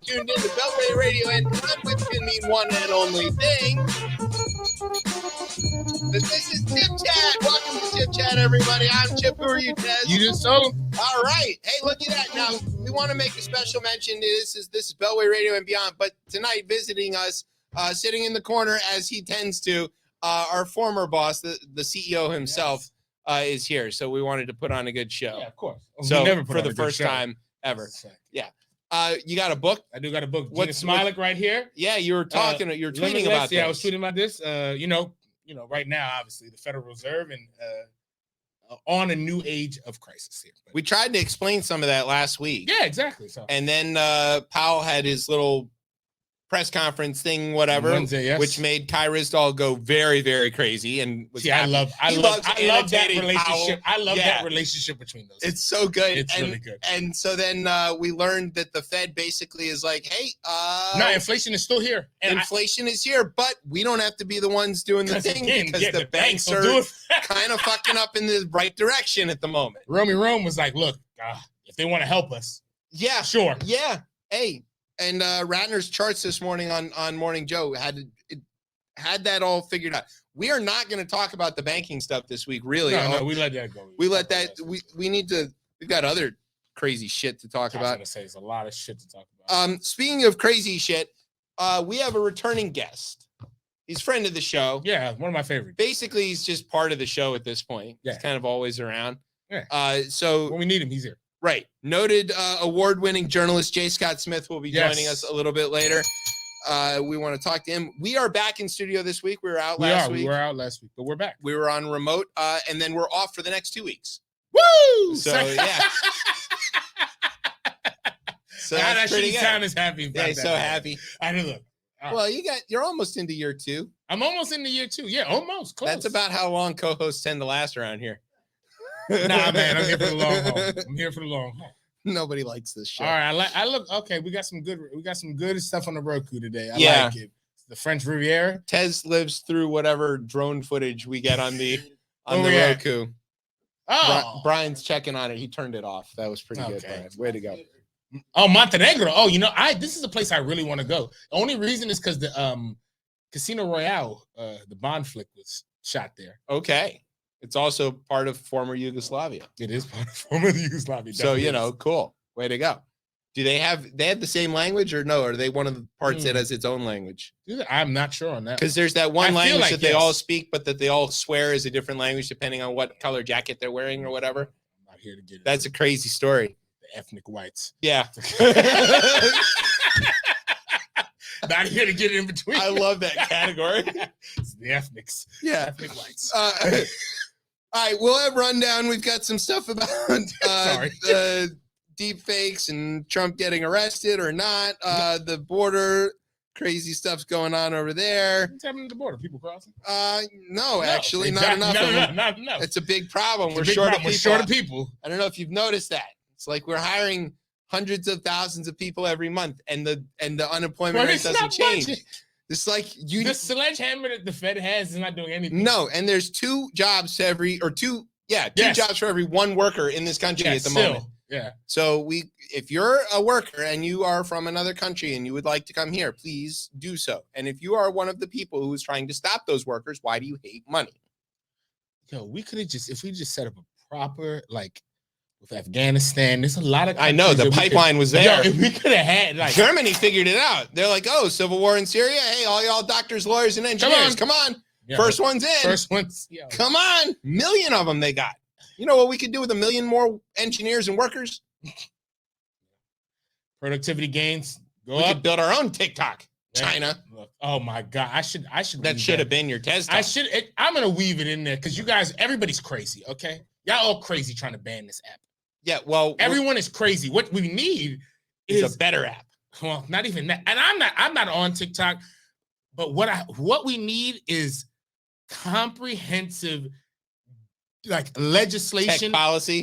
tuned into Beltway Radio, and I'm with you the one and only thing. This is Chip Chat. Welcome to Chip Chat, everybody. I'm Chip. Who are you, Tez? You just told him. All right. Hey, look at that. Now, we want to make a special mention. This is Beltway Radio and beyond. But tonight, visiting us, sitting in the corner as he tends to, our former boss, the CEO himself, is here. So we wanted to put on a good show. Yeah, of course. So never for the first time ever. Yeah. You got a book? I do got a book. Gina Smilik right here. Yeah, you were talking. You're tweeting about this. Yeah, I was tweeting about this. You know, right now, obviously, the Federal Reserve and on a new age of crisis here. But we tried to explain some of that last week. Yeah, exactly. So, and then Powell had his little press conference thing, whatever, Wednesday, yes. which made Kai Rizdal go very, very crazy. And was I love that relationship. Powell. I love that relationship between those. It's so good. It's really good. And so then we learned that the Fed basically is like, hey, no, inflation is still here. And inflation is here, but we don't have to be the ones doing the thing because the banks are kind of fucking up in the right direction at the moment. Rome was like, look, if they want to help us, yeah, sure. Yeah. Hey. And Ratner's charts this morning on Morning Joe had that all figured out. We are not going to talk about the banking stuff this week, really. No, we let that go. We need to. We've got other crazy shit to talk about. I was going to say there's a lot of shit to talk about. Speaking of crazy shit, we have a returning guest. He's a friend of the show. Yeah, one of my favorites. Basically, he's just part of the show at this point. Yeah. He's kind of always around. Yeah. So when we need him, he's here. Right. Noted award-winning journalist J. Scott Smith will be joining us a little bit later. We want to talk to him. We are back in studio this week. We were out last week. We were out last week, but we're back. We were on remote, and then we're off for the next 2 weeks. Woo! So, yeah. So that shitty sound is happy. Yeah, he's so happy. I know. Look. Well, you're almost into year 2. I'm almost into year 2. Yeah, almost. Close. That's about how long co-hosts tend to last around here. Nah, man, I'm here for the long haul. Nobody likes this show. All right, I look okay. We got some good stuff on the Roku today. I like it. The French Riviera. Tez lives through whatever drone footage we get on the Roku. Oh, Brian's checking on it. He turned it off. That was pretty good, Brian. Way to go. Oh, Montenegro. Oh, this is a place I really want to go. The only reason is because the Casino Royale, the Bond flick, was shot there. Okay. It's also part of former Yugoslavia. It is part of former Yugoslavia. So, cool. Way to go. Do they have the same language or no? Are they one of the parts that has its own language? I'm not sure on that. Because there's that one language that they all speak, but that they all swear is a different language depending on what color jacket they're wearing or whatever. I'm not here to get it. That's a crazy story. The ethnic whites. Yeah. Not here to get in between. I love that category. It's the ethnics. Yeah. Ethnic whites. All right, we'll have rundown. We've got some stuff about deep fakes and Trump getting arrested or not. The border, crazy stuff's going on over there. What's happening at the border? People crossing? No, actually, exactly. Not enough. Not enough. It's a big problem. We're short of people. I don't know if you've noticed that. It's like we're hiring hundreds of thousands of people every month, and the unemployment rate doesn't change. It's like the sledgehammer that the Fed has is not doing anything. No, and there's two jobs for every one worker in this country at the moment. Yeah. So if you're a worker and you are from another country and you would like to come here, please do so. And if you are one of the people who is trying to stop those workers, why do you hate money? Yo, we could have if we just set up a proper with Afghanistan, there's a lot of. I know the pipeline was there. If we could have had Germany figured it out. They're like, oh, civil war in Syria. Hey, all y'all doctors, lawyers, and engineers, come on. Yeah, first one's in. Yeah. Come on, million of them they got. You know what we could do with 1 million more engineers and workers? Productivity gains go we up. We could build our own TikTok. China. Look, oh my God, I should. That should have been your test. I'm gonna weave it in there because you guys, everybody's crazy. Okay, y'all all crazy trying to ban this app. Yeah, well, everyone is crazy. What we need is a better app. Well, not even that. And I'm not on TikTok, but what we need is comprehensive legislation,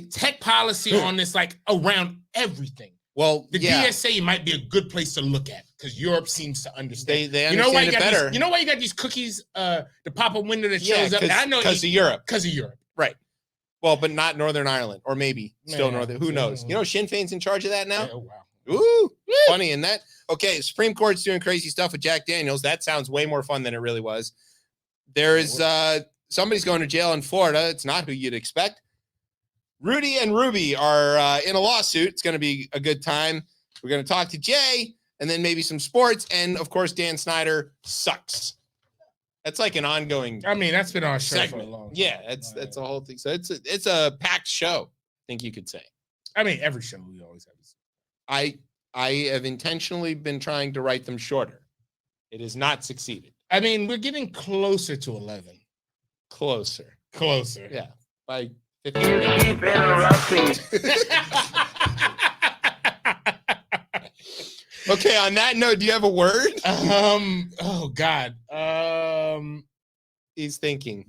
tech policy on this, around everything. Well, the DSA might be a good place to look at because Europe seems to understand. They understand it better. You know why you got these cookies, the pop-up window that shows up? I know because of Europe. Because of Europe. Right. Well, but not Northern Ireland, or maybe still Northern. Who knows? You know, Sinn Féin's in charge of that now. Yeah, wow. Ooh, funny in that. Okay, Supreme Court's doing crazy stuff with Jack Daniels. That sounds way more fun than it really was. There's somebody's going to jail in Florida. It's not who you'd expect. Rudy and Ruby are in a lawsuit. It's going to be a good time. We're going to talk to Jay, and then maybe some sports, and of course, Dan Snyder sucks. That's like an ongoing. I mean, that's been our show segment. for a long time. Yeah, that's a whole thing. So it's a packed show, I think you could say. I mean, every show we always have. I have intentionally been trying to write them shorter. It has not succeeded. I mean, we're getting closer to 11. Closer. Closer. Yeah. By 15 Keep interrupting. Okay, on that note, do you have a word? Oh God. He's thinking.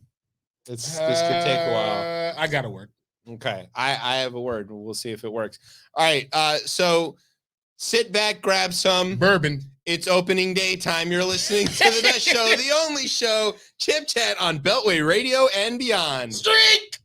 This could take a while. I got a word. Okay. I have a word. We'll see if it works. All right. So sit back, grab some Bourbon. It's opening day time. You're listening to the best show, the only show, Chip Chat on Beltway Radio and beyond. Streak!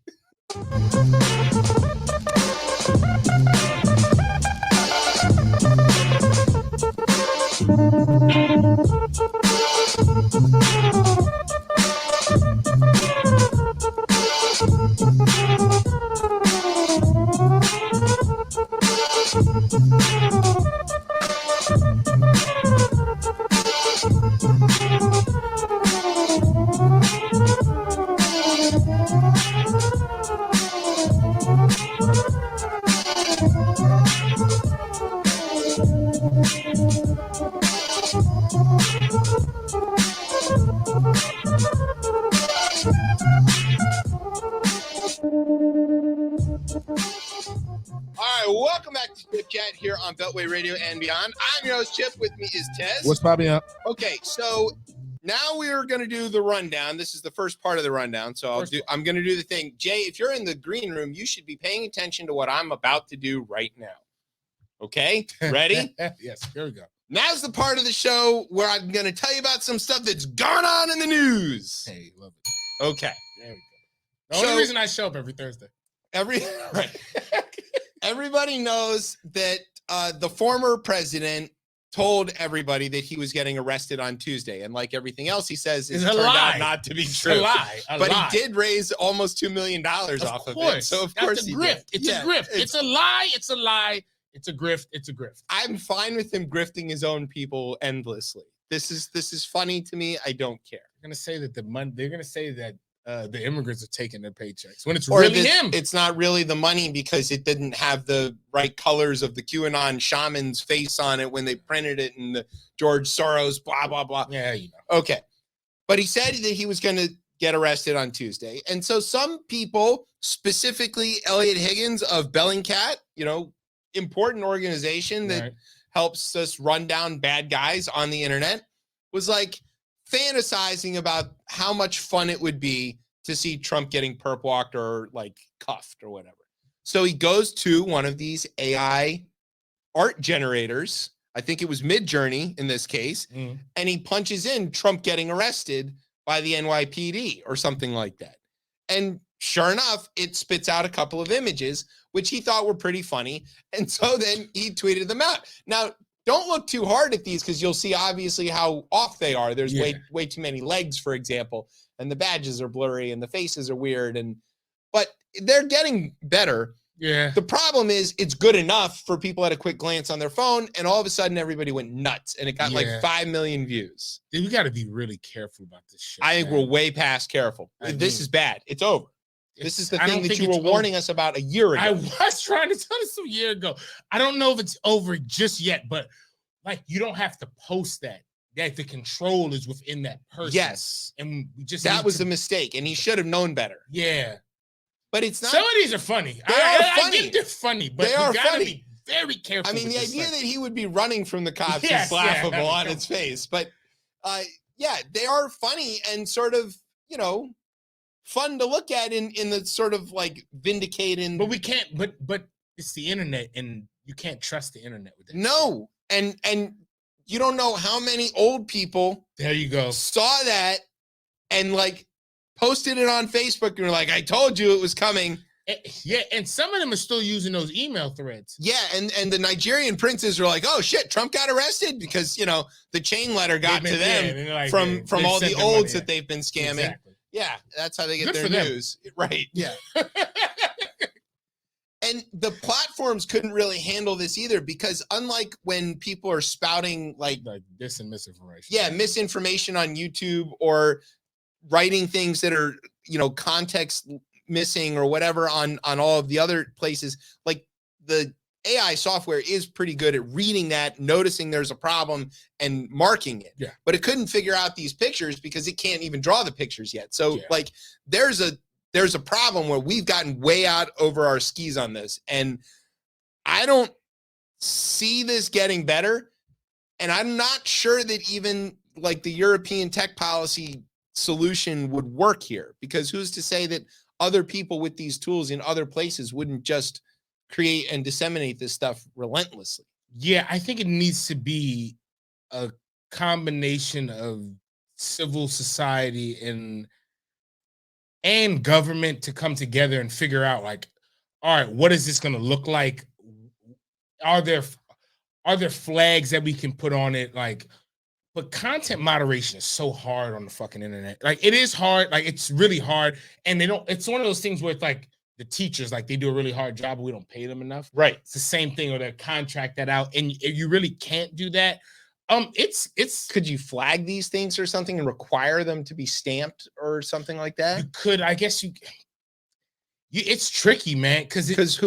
Welcome back to Chip Chat here on Beltway Radio and beyond. I'm your host, Chip. With me is Tez. What's popping up? Okay, so now we're going to do the rundown. This is the first part of the rundown, so I'm going to do the thing. Jay, if you're in the green room, you should be paying attention to what I'm about to do right now. Okay? Ready? Yes, here we go. Now's the part of the show where I'm going to tell you about some stuff that's gone on in the news. Hey, love it. Okay. There we go. The only reason I show up every Thursday. Right. Everybody knows that the former president told everybody that he was getting arrested on Tuesday. And like everything else he says, it turned out not to be true. A lie. But he did raise almost $2 million off of it. So of course that's a grift. It's a grift. It's a lie. It's a lie. It's a grift. It's a grift. I'm fine with him grifting his own people endlessly. This is funny to me. I don't care. They're gonna say that they're gonna say that the immigrants are taking their paychecks when it's really him. It's not really the money because it didn't have the right colors of the QAnon shaman's face on it when they printed it in the George Soros, blah, blah, blah. Yeah, you know. Okay. But he said that he was going to get arrested on Tuesday. And so some people, specifically Elliot Higgins of Bellingcat, important organization that helps us run down bad guys on the internet, was like fantasizing about how much fun it would be to see Trump getting perp walked or like cuffed or whatever. So he goes to one of these AI art generators. I think it was Midjourney in this case. And he punches in Trump getting arrested by the NYPD or something like that. And sure enough, it spits out a couple of images, which he thought were pretty funny. And so then he tweeted them out. Now, don't look too hard at these because you'll see obviously how off they are. There's way too many legs, for example, and the badges are blurry and the faces are weird. But they're getting better. Yeah. The problem is it's good enough for people at a quick glance on their phone, and all of a sudden everybody went nuts, and it got like 5 million views. Dude, you got to be really careful about this shit. I think we're way past careful. This is bad. It's over. This is the thing that you were warning us about a year ago. I was trying to tell us a year ago. I don't know if it's over just yet, but like you don't have to post that. That the control is within that person. Yes. And we just that was a mistake, and he should have known better. Yeah. But it's not. Some of these are funny. They are funny. I get they're funny, but they are you gotta funny. be very careful. I mean, the idea that he would be running from the cops is laughable on its face. But yeah, they are funny and sort of, fun to look at in the sort of like vindicating. But we can't. But it's the internet, and you can't trust the internet with that. No, and you don't know how many old people. There you go. Saw that and like posted it on Facebook and were like, "I told you it was coming." Yeah, and some of them are still using those email threads. Yeah, and the Nigerian princes are like, oh shit, Trump got arrested because the chain letter got to them like, from all the olds that they've been scamming. Exactly. Yeah, that's how they get Good their for them. news. Right. Yeah. And the platforms couldn't really handle this either because unlike when people are spouting like this and misinformation. Yeah, misinformation on YouTube or writing things that are, context missing or whatever on all of the other places, like the AI software is pretty good at reading that, noticing there's a problem and marking it. Yeah. But it couldn't figure out these pictures because it can't even draw the pictures yet. So like there's a problem where we've gotten way out over our skis on this. And I don't see this getting better. And I'm not sure that even like the European tech policy solution would work here, because who's to say that other people with these tools in other places wouldn't just create and disseminate this stuff relentlessly? Yeah, I think it needs to be a combination of civil society and government to come together and figure out like, all right, what is this going to look like? Are there flags that we can put on it? Like, but content moderation is so hard on the fucking internet. Like, it is hard. Like, it's really hard. And it's one of those things where it's like the teachers, like they do a really hard job, but we don't pay them enough. Right. It's the same thing, or they contract that out. And you really can't do that. It's could you flag these things or something and require them to be stamped or something like that? You could, I guess it's tricky, man. Because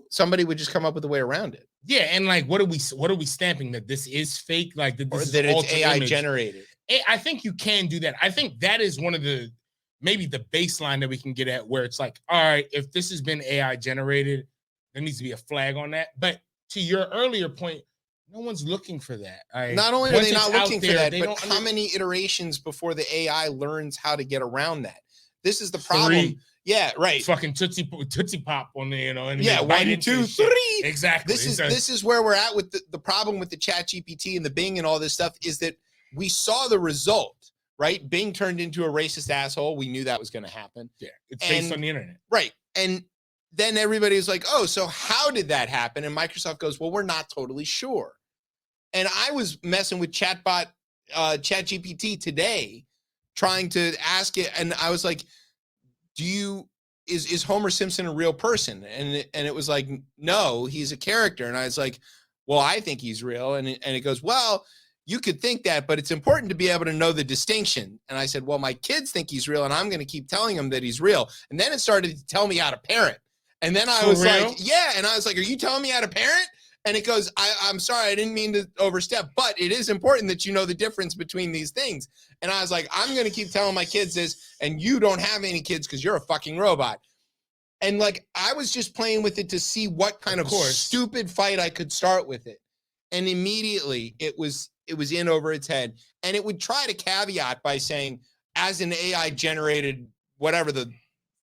somebody would just come up with a way around it. Yeah, and like, what are we stamping that this is fake? Like that, this or that it's AI generated. I think you can do that. I think that is one of maybe the baseline that we can get at, where it's like, all right, if this has been AI generated, there needs to be a flag on that. But to your earlier point, no one's looking for that. Not only are they not looking for that, but how many iterations before the AI learns how to get around that? This is the problem. 3. Yeah, right. Fucking Tootsie Pop on the, and yeah, 1, 2, 3. Exactly. This is where we're at with the problem with the Chat GPT and the Bing and all this stuff, is that we saw the result, right? Bing turned into a racist asshole. We knew that was going to happen. Yeah, it's based on the internet. Right. And then everybody was like, oh, so how did that happen? And Microsoft goes, well, we're not totally sure. And I was messing with ChatGPT today, trying to ask it, and I was like, is Homer Simpson a real person? And it was like, no, he's a character. And I was like, well, I think he's real. And it goes, well, you could think that, but it's important to be able to know the distinction. And I said, well, my kids think he's real, and I'm going to keep telling them that he's real. And then it started to tell me how to parent. And then I was like, yeah. And I was like, are you telling me how to parent? And it goes, I'm sorry, I didn't mean to overstep, but it is important that you know the difference between these things. And I was like, I'm going to keep telling my kids this, and you don't have any kids because you're a fucking robot. And like, I was just playing with it to see what kind of stupid fight I could start with it. And immediately it was in over its head. And it would try to caveat by saying, as an AI generated, whatever the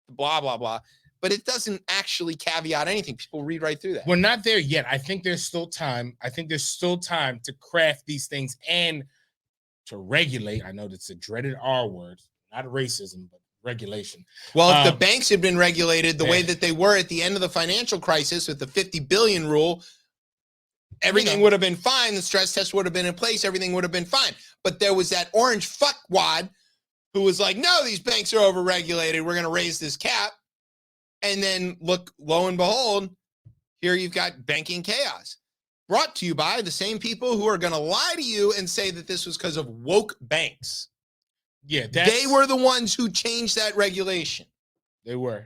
blah, blah, blah. But it doesn't actually caveat anything. People read right through that. We're not there yet. I think there's still time. To craft these things and to regulate. I know that's a dreaded R word, not racism, but regulation. Well, if the banks had been regulated the way that they were at the end of the financial crisis with the 50 billion rule, everything would have been fine. The stress test would have been in place. Everything would have been fine. But there was that orange fuckwad who was like, no, these banks are overregulated. We're going to raise this cap. And then look, lo and behold, here you've got banking chaos, brought to you by the same people who are going to lie to you and say that this was because of woke banks. Yeah, they were the ones who changed that regulation. They were.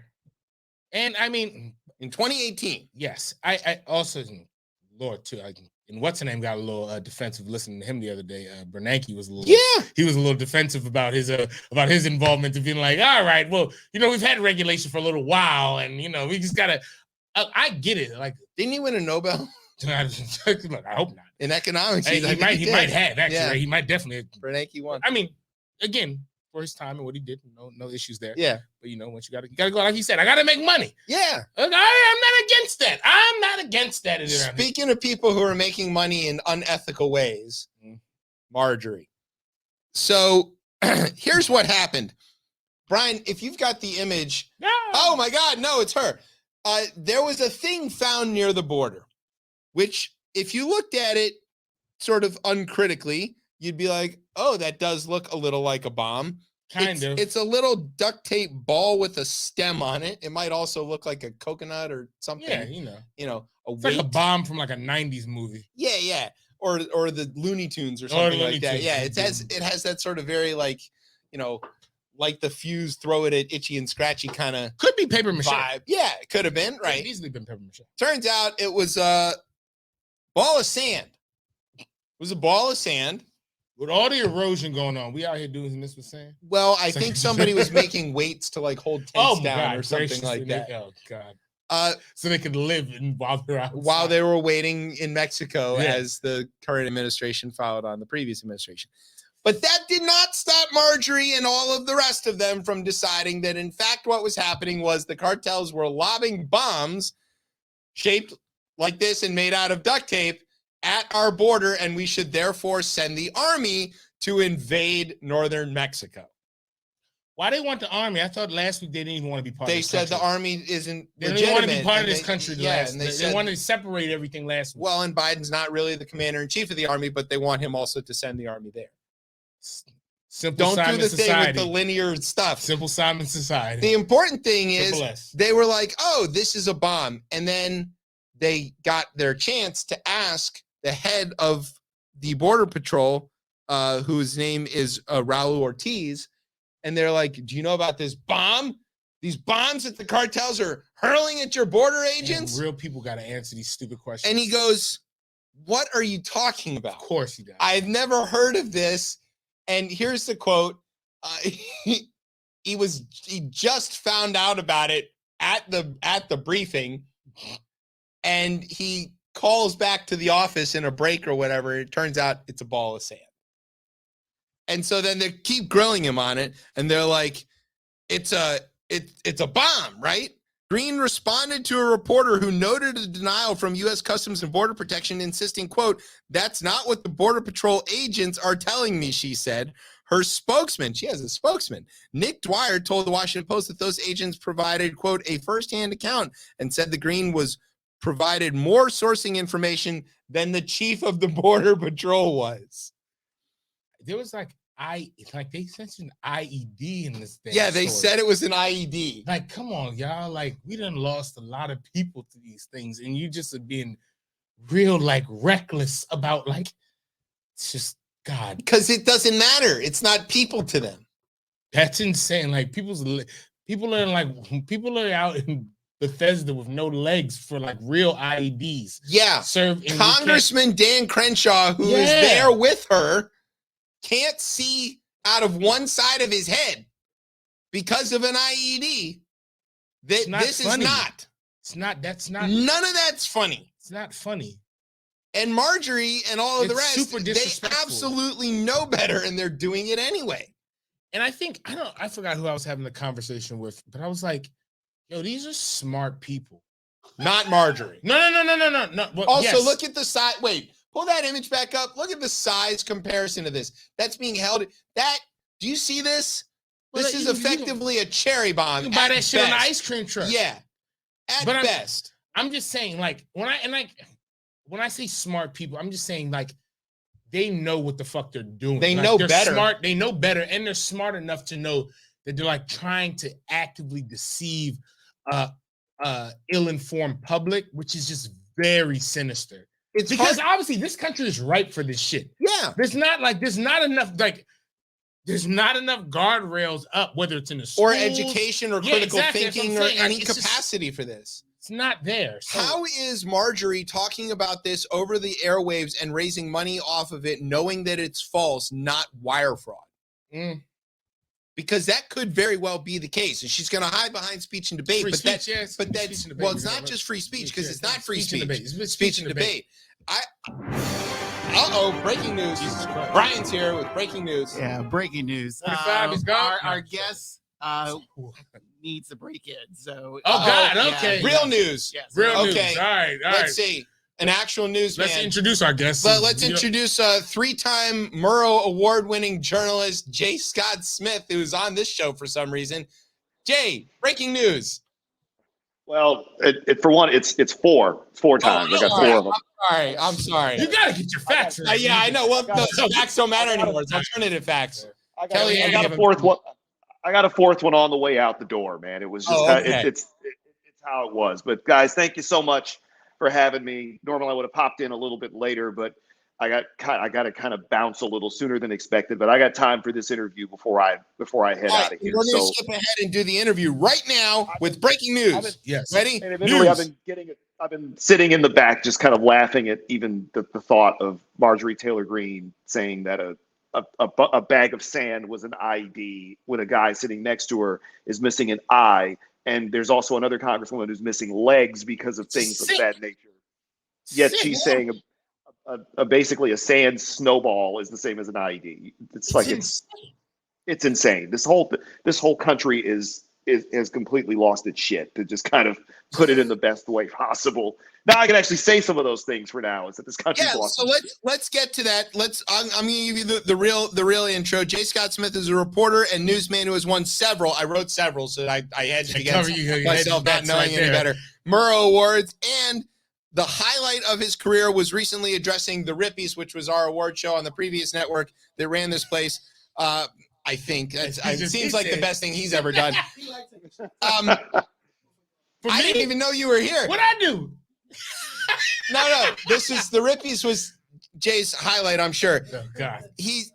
And I mean, in 2018. Yes. I also, Lord, too, and what's her name got a little defensive listening to him the other day. Bernanke was a little, he was a little defensive about his involvement, to being like, all right, well, we've had regulation for a little while, and we just gotta. I get it. Like, didn't he win a Nobel? Look, I hope not. In economics, he might have actually. Yeah. Right? He might definitely. Bernanke won. I mean, again, for his time and what he did, no issues there. Yeah. But once you gotta go, like he said, I gotta make money. Yeah. I'm not against that. I'm not against that. Speaking of people who are making money in unethical ways, Marjorie. So here's what happened. Brian, if you've got the image, No. oh my God, no, it's her. There was a thing found near the border, which if you looked at it sort of uncritically, you'd be like, oh, that does look a little like a bomb. Kind of. It's a little duct tape ball with a stem on it. It might also look like a coconut or something. Yeah, A it's weight. like a bomb from like a 90s movie. Yeah. Or the Looney Tunes or something like that. Tunes. Yeah, it has that sort of very like the fuse, throw it at Itchy and Scratchy kind of Could be paper mache. vibe. Yeah, it could have been, right? Could easily been paper mache. Turns out it was a ball of sand. It was a ball of sand. With all the erosion going on, we out here doing this with sand. Well, I think somebody was making weights to like hold tents down or something like that. Oh God. So they could live while they're outside. While they were waiting in Mexico as the current administration filed on the previous administration. But that did not stop Marjorie and all of the rest of them from deciding that, in fact, what was happening was the cartels were lobbing bombs shaped like this and made out of duct tape at our border, and we should therefore send the army to invade northern Mexico. Why they want the army? I thought last week they didn't even want to be part of this country. They said the army isn't They legitimate. didn't want to be part of this country. And they wanted to separate everything last week. Well, and Biden's not really the commander-in-chief of the army, but they want him also to send the army there. Simple Don't Simon do the society. thing with the linear stuff. Simple Simon society. The important thing is S. they were like, oh, this is a bomb. And then they got their chance to ask the head of the Border Patrol, whose name is Raul Ortiz. And they're like, do you know about this bomb? These bombs that the cartels are hurling at your border agents? And real people got to answer these stupid questions. And he goes, what are you talking about? Of course he does. I've never heard of this. And here's the quote. He just found out about it at the briefing, and he calls back to the office in a break or whatever. It turns out it's a ball of sand. And so then they keep grilling him on it, and they're like, it's a bomb, right? Green responded to a reporter who noted a denial from U.S. Customs and Border Protection, insisting, quote, that's not what the Border Patrol agents are telling me, she said. Her spokesman, she has a spokesman, Nick Dwyer, told the Washington Post that those agents provided, quote, a firsthand account and said the Green was provided more sourcing information than the chief of the Border Patrol was. There was they mentioned IED in this thing. Yeah, they said it was an IED. Like, come on, y'all. Like, we done lost a lot of people to these things, and you just are being real, reckless about, it's just, God. Because it doesn't matter. It's not people to them. That's insane. People are out in Bethesda with no legs for, real IEDs. Yeah. Congressman Dan Crenshaw, who is there with her, can't see out of one side of his head because of an IED. That's not. None of that's funny. It's not funny. And Marjorie and all of the rest, super they absolutely know better, and they're doing it anyway. And I think, I forgot who I was having the conversation with, but I was like, yo, these are smart people. Not Marjorie. No. Well, also, look at the side. Wait. Pull that image back up. Look at the size comparison to this. That's being held. Do you see this? This is effectively a cherry bomb. You can buy that shit on the ice cream truck. Yeah. At best. I'm just saying, when I say smart people, I'm just saying, they know what the fuck they're doing. They know better. Smart. They know better, and they're smart enough to know that they're trying to actively deceive ill-informed public, which is just very sinister. It's because obviously this country is ripe for this shit. Yeah. There's not enough guardrails up, whether it's in the schools, or education or critical thinking or any capacity for this. It's not there. So. How is Marjorie talking about this over the airwaves and raising money off of it, knowing that it's false, not wire fraud? Because that could very well be the case, and she's going to hide behind speech and debate. It's not just free speech, because it's not free speech. It's speech and debate. Breaking news. Brian's here with breaking news. Yeah, breaking news. Our guest needs to break in. So, God, okay. Real news. Yes. Real news. Okay. All right. Let's see. an actual newsman. Let's introduce our guest. Let's introduce a 3-time Murrow Award-winning journalist, J. Scott Smith, who's on this show for some reason. Jay, breaking news. Well, for one, it's four times. I got 4 of them. I'm sorry. You gotta get your facts. Yeah, I know. Well, the facts don't matter anymore. It's alternative facts. I got a fourth one on the way out the door, man. It was just it's how it was. But guys, thank you so much for having me. Normally I would have popped in a little bit later, but I got to kind of bounce a little sooner than expected. But I got time for this interview before I head out of here. We're going to skip ahead and do the interview right now with breaking news. Yes. Ready? News. I've been sitting in the back, just kind of laughing at even the thought of Marjorie Taylor Greene saying that a bag of sand was an ID when a guy sitting next to her is missing an eye. And there's also another congresswoman who's missing legs because of things of that nature. Yet she's saying basically a sand snowball is the same as an IED. It's insane. This whole country has completely lost its shit, to just kind of put it in the best way possible. Now I can actually say some of those things for now. Is that this country's lost? So let's get to that. I'm going to give you the real intro. J. Scott Smith is a reporter and newsman who has won several. I wrote several, so I hedged against myself not knowing any better. Murrow Awards, and the highlight of his career was recently addressing the Rippies, which was our award show on the previous network that ran this place. I think it seems like the best thing he's ever done. I didn't even know you were here. What'd I do? No. This is the Rippies was Jay's highlight, I'm sure. Oh God. He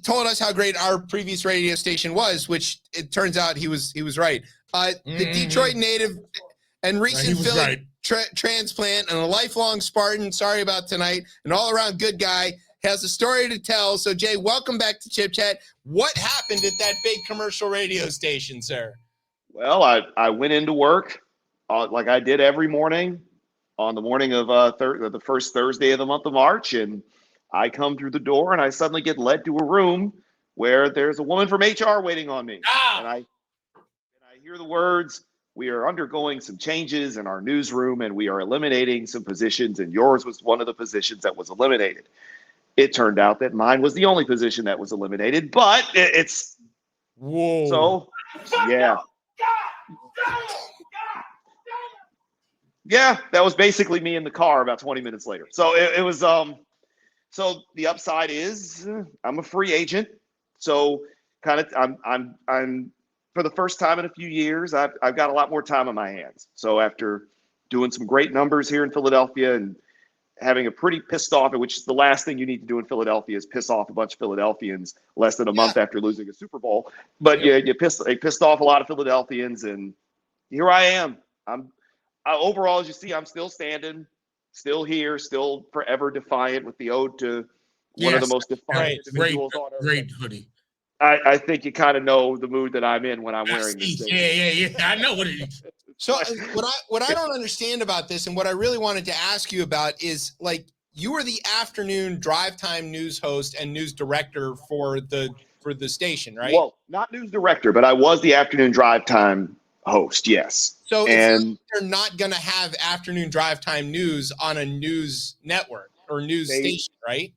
told us how great our previous radio station was, which it turns out he was right. The Detroit native and recent Philly transplant and a lifelong Spartan. Sorry about tonight. An all-around good guy. Has a story to tell. So, Jay, welcome back to Chip Chat. What happened at that big commercial radio station, sir? Well, I went into work like I did every morning on the morning of the first Thursday of the month of March, and I come through the door and I suddenly get led to a room where there's a woman from HR waiting on me. And I hear the words, "We are undergoing some changes in our newsroom and we are eliminating some positions, and yours was one of the positions that was eliminated." It turned out that mine was the only position that was eliminated, but it's whoa. So yeah. Yeah, that was basically me in the car about 20 minutes later. So it was so the upside is I'm a free agent. So kind of I'm for the first time in a few years, I've got a lot more time on my hands. So after doing some great numbers here in Philadelphia and having a pretty pissed off, which is the last thing you need to do in Philadelphia is piss off a bunch of Philadelphians less than a month after losing a Super Bowl. But you pissed off a lot of Philadelphians, and here I am. Overall, as you see, I'm still standing, still here, still forever defiant with the ode to one of the most defiant individuals on earth. Great hoodie. I think you kind of know the mood that I'm in when I'm wearing this thing. Yeah. I know what it is. So what I don't understand about this, and what I really wanted to ask you about, is like you were the afternoon drive time news host and news director for the station, right? Well, not news director, but I was the afternoon drive time host. Yes. So they're not going to have afternoon drive time news on a news network or news station, right?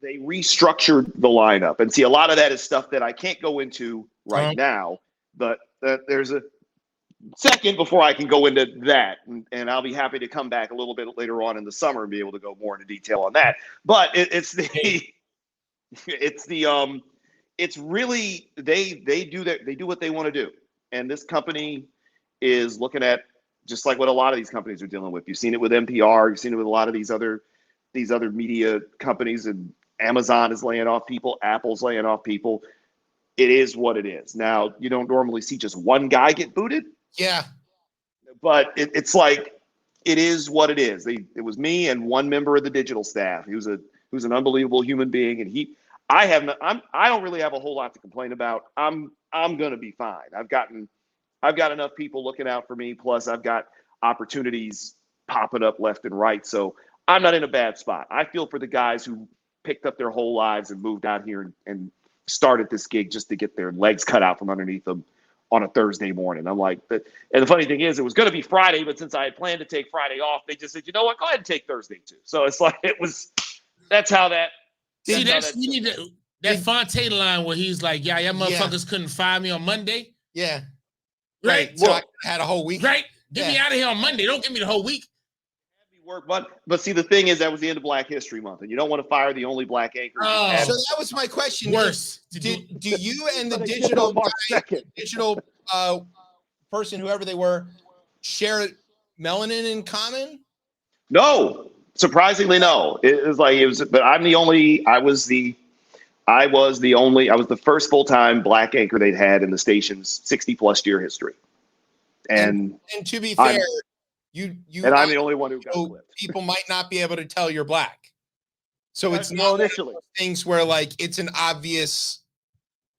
They restructured the lineup, and see, a lot of that is stuff that I can't go into right now, but there's a second before I can go into that, and I'll be happy to come back a little bit later on in the summer and be able to go more into detail on that. But it's really they do what they want to do, and this company is looking at just like what a lot of these companies are dealing with. You've seen it with NPR, you've seen it with a lot of these other media companies, and Amazon is laying off people, Apple's laying off people. It is what it is. Now, you don't normally see just one guy get booted. Yeah. But it's like, it is what it is. It was me and one member of the digital staff who's an unbelievable human being. And I don't really have a whole lot to complain about. I'm going to be fine. I've got enough people looking out for me. Plus I've got opportunities popping up left and right. So I'm not in a bad spot. I feel for the guys who picked up their whole lives and moved out here and started this gig just to get their legs cut out from underneath them on a Thursday morning. I'm like, and the funny thing is, it was going to be Friday, but since I had planned to take Friday off, they just said, you know what, go ahead and take Thursday too. So it's like, that's how that. See, you need that Fonte line where he's like, yeah, motherfuckers couldn't fire me on Monday. Yeah. Right. So I had a whole week. Right. Get me out of here on Monday. Don't give me the whole week. Work, but see, the thing is, that was the end of Black History Month, and you don't want to fire the only black anchor. Oh, so that was my question. Worse. Do you and the digital person, whoever they were, share melanin in common? No, surprisingly, no. But I'm the only. I was the first full-time black anchor they'd had in the station's 60+ year history. And to be fair. I'm the only one who got flipped. People might not be able to tell you're black. So it's not initially things where like it's an obvious.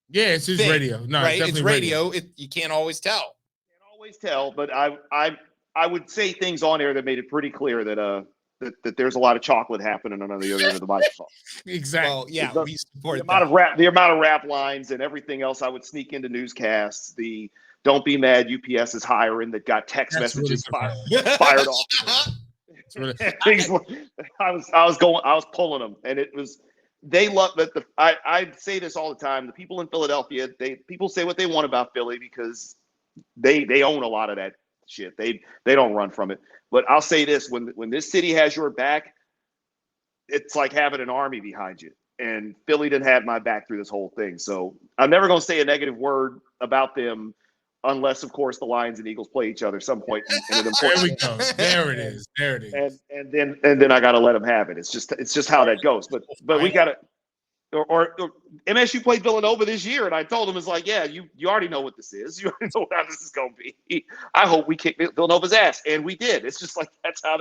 Yeah, it's just radio. No, right? It's radio. You can't always tell. Can't always tell, but I would say things on air that made it pretty clear that there's a lot of chocolate happening on the other end of the microphone. Exactly. Well, yeah, we support the amount of rap lines and everything else I would sneak into newscasts. The "Don't be mad, UPS is hiring" that got text messages fired off. I was pulling them, and it was. They love that. I say this all the time. The people in Philadelphia, people say what they want about Philly because they own a lot of that shit. They don't run from it. But I'll say this: when this city has your back, it's like having an army behind you. And Philly didn't have my back through this whole thing. So I'm never going to say a negative word about them. Unless, of course, the Lions and Eagles play each other some point. There we go. There it is. And then I got to let them have it. It's just how that goes. But we got to. Or MSU played Villanova this year, and I told them, it's like, yeah, you already know what this is. You already know how this is going to be. I hope we kick Villanova's ass, and we did. It's just like that's how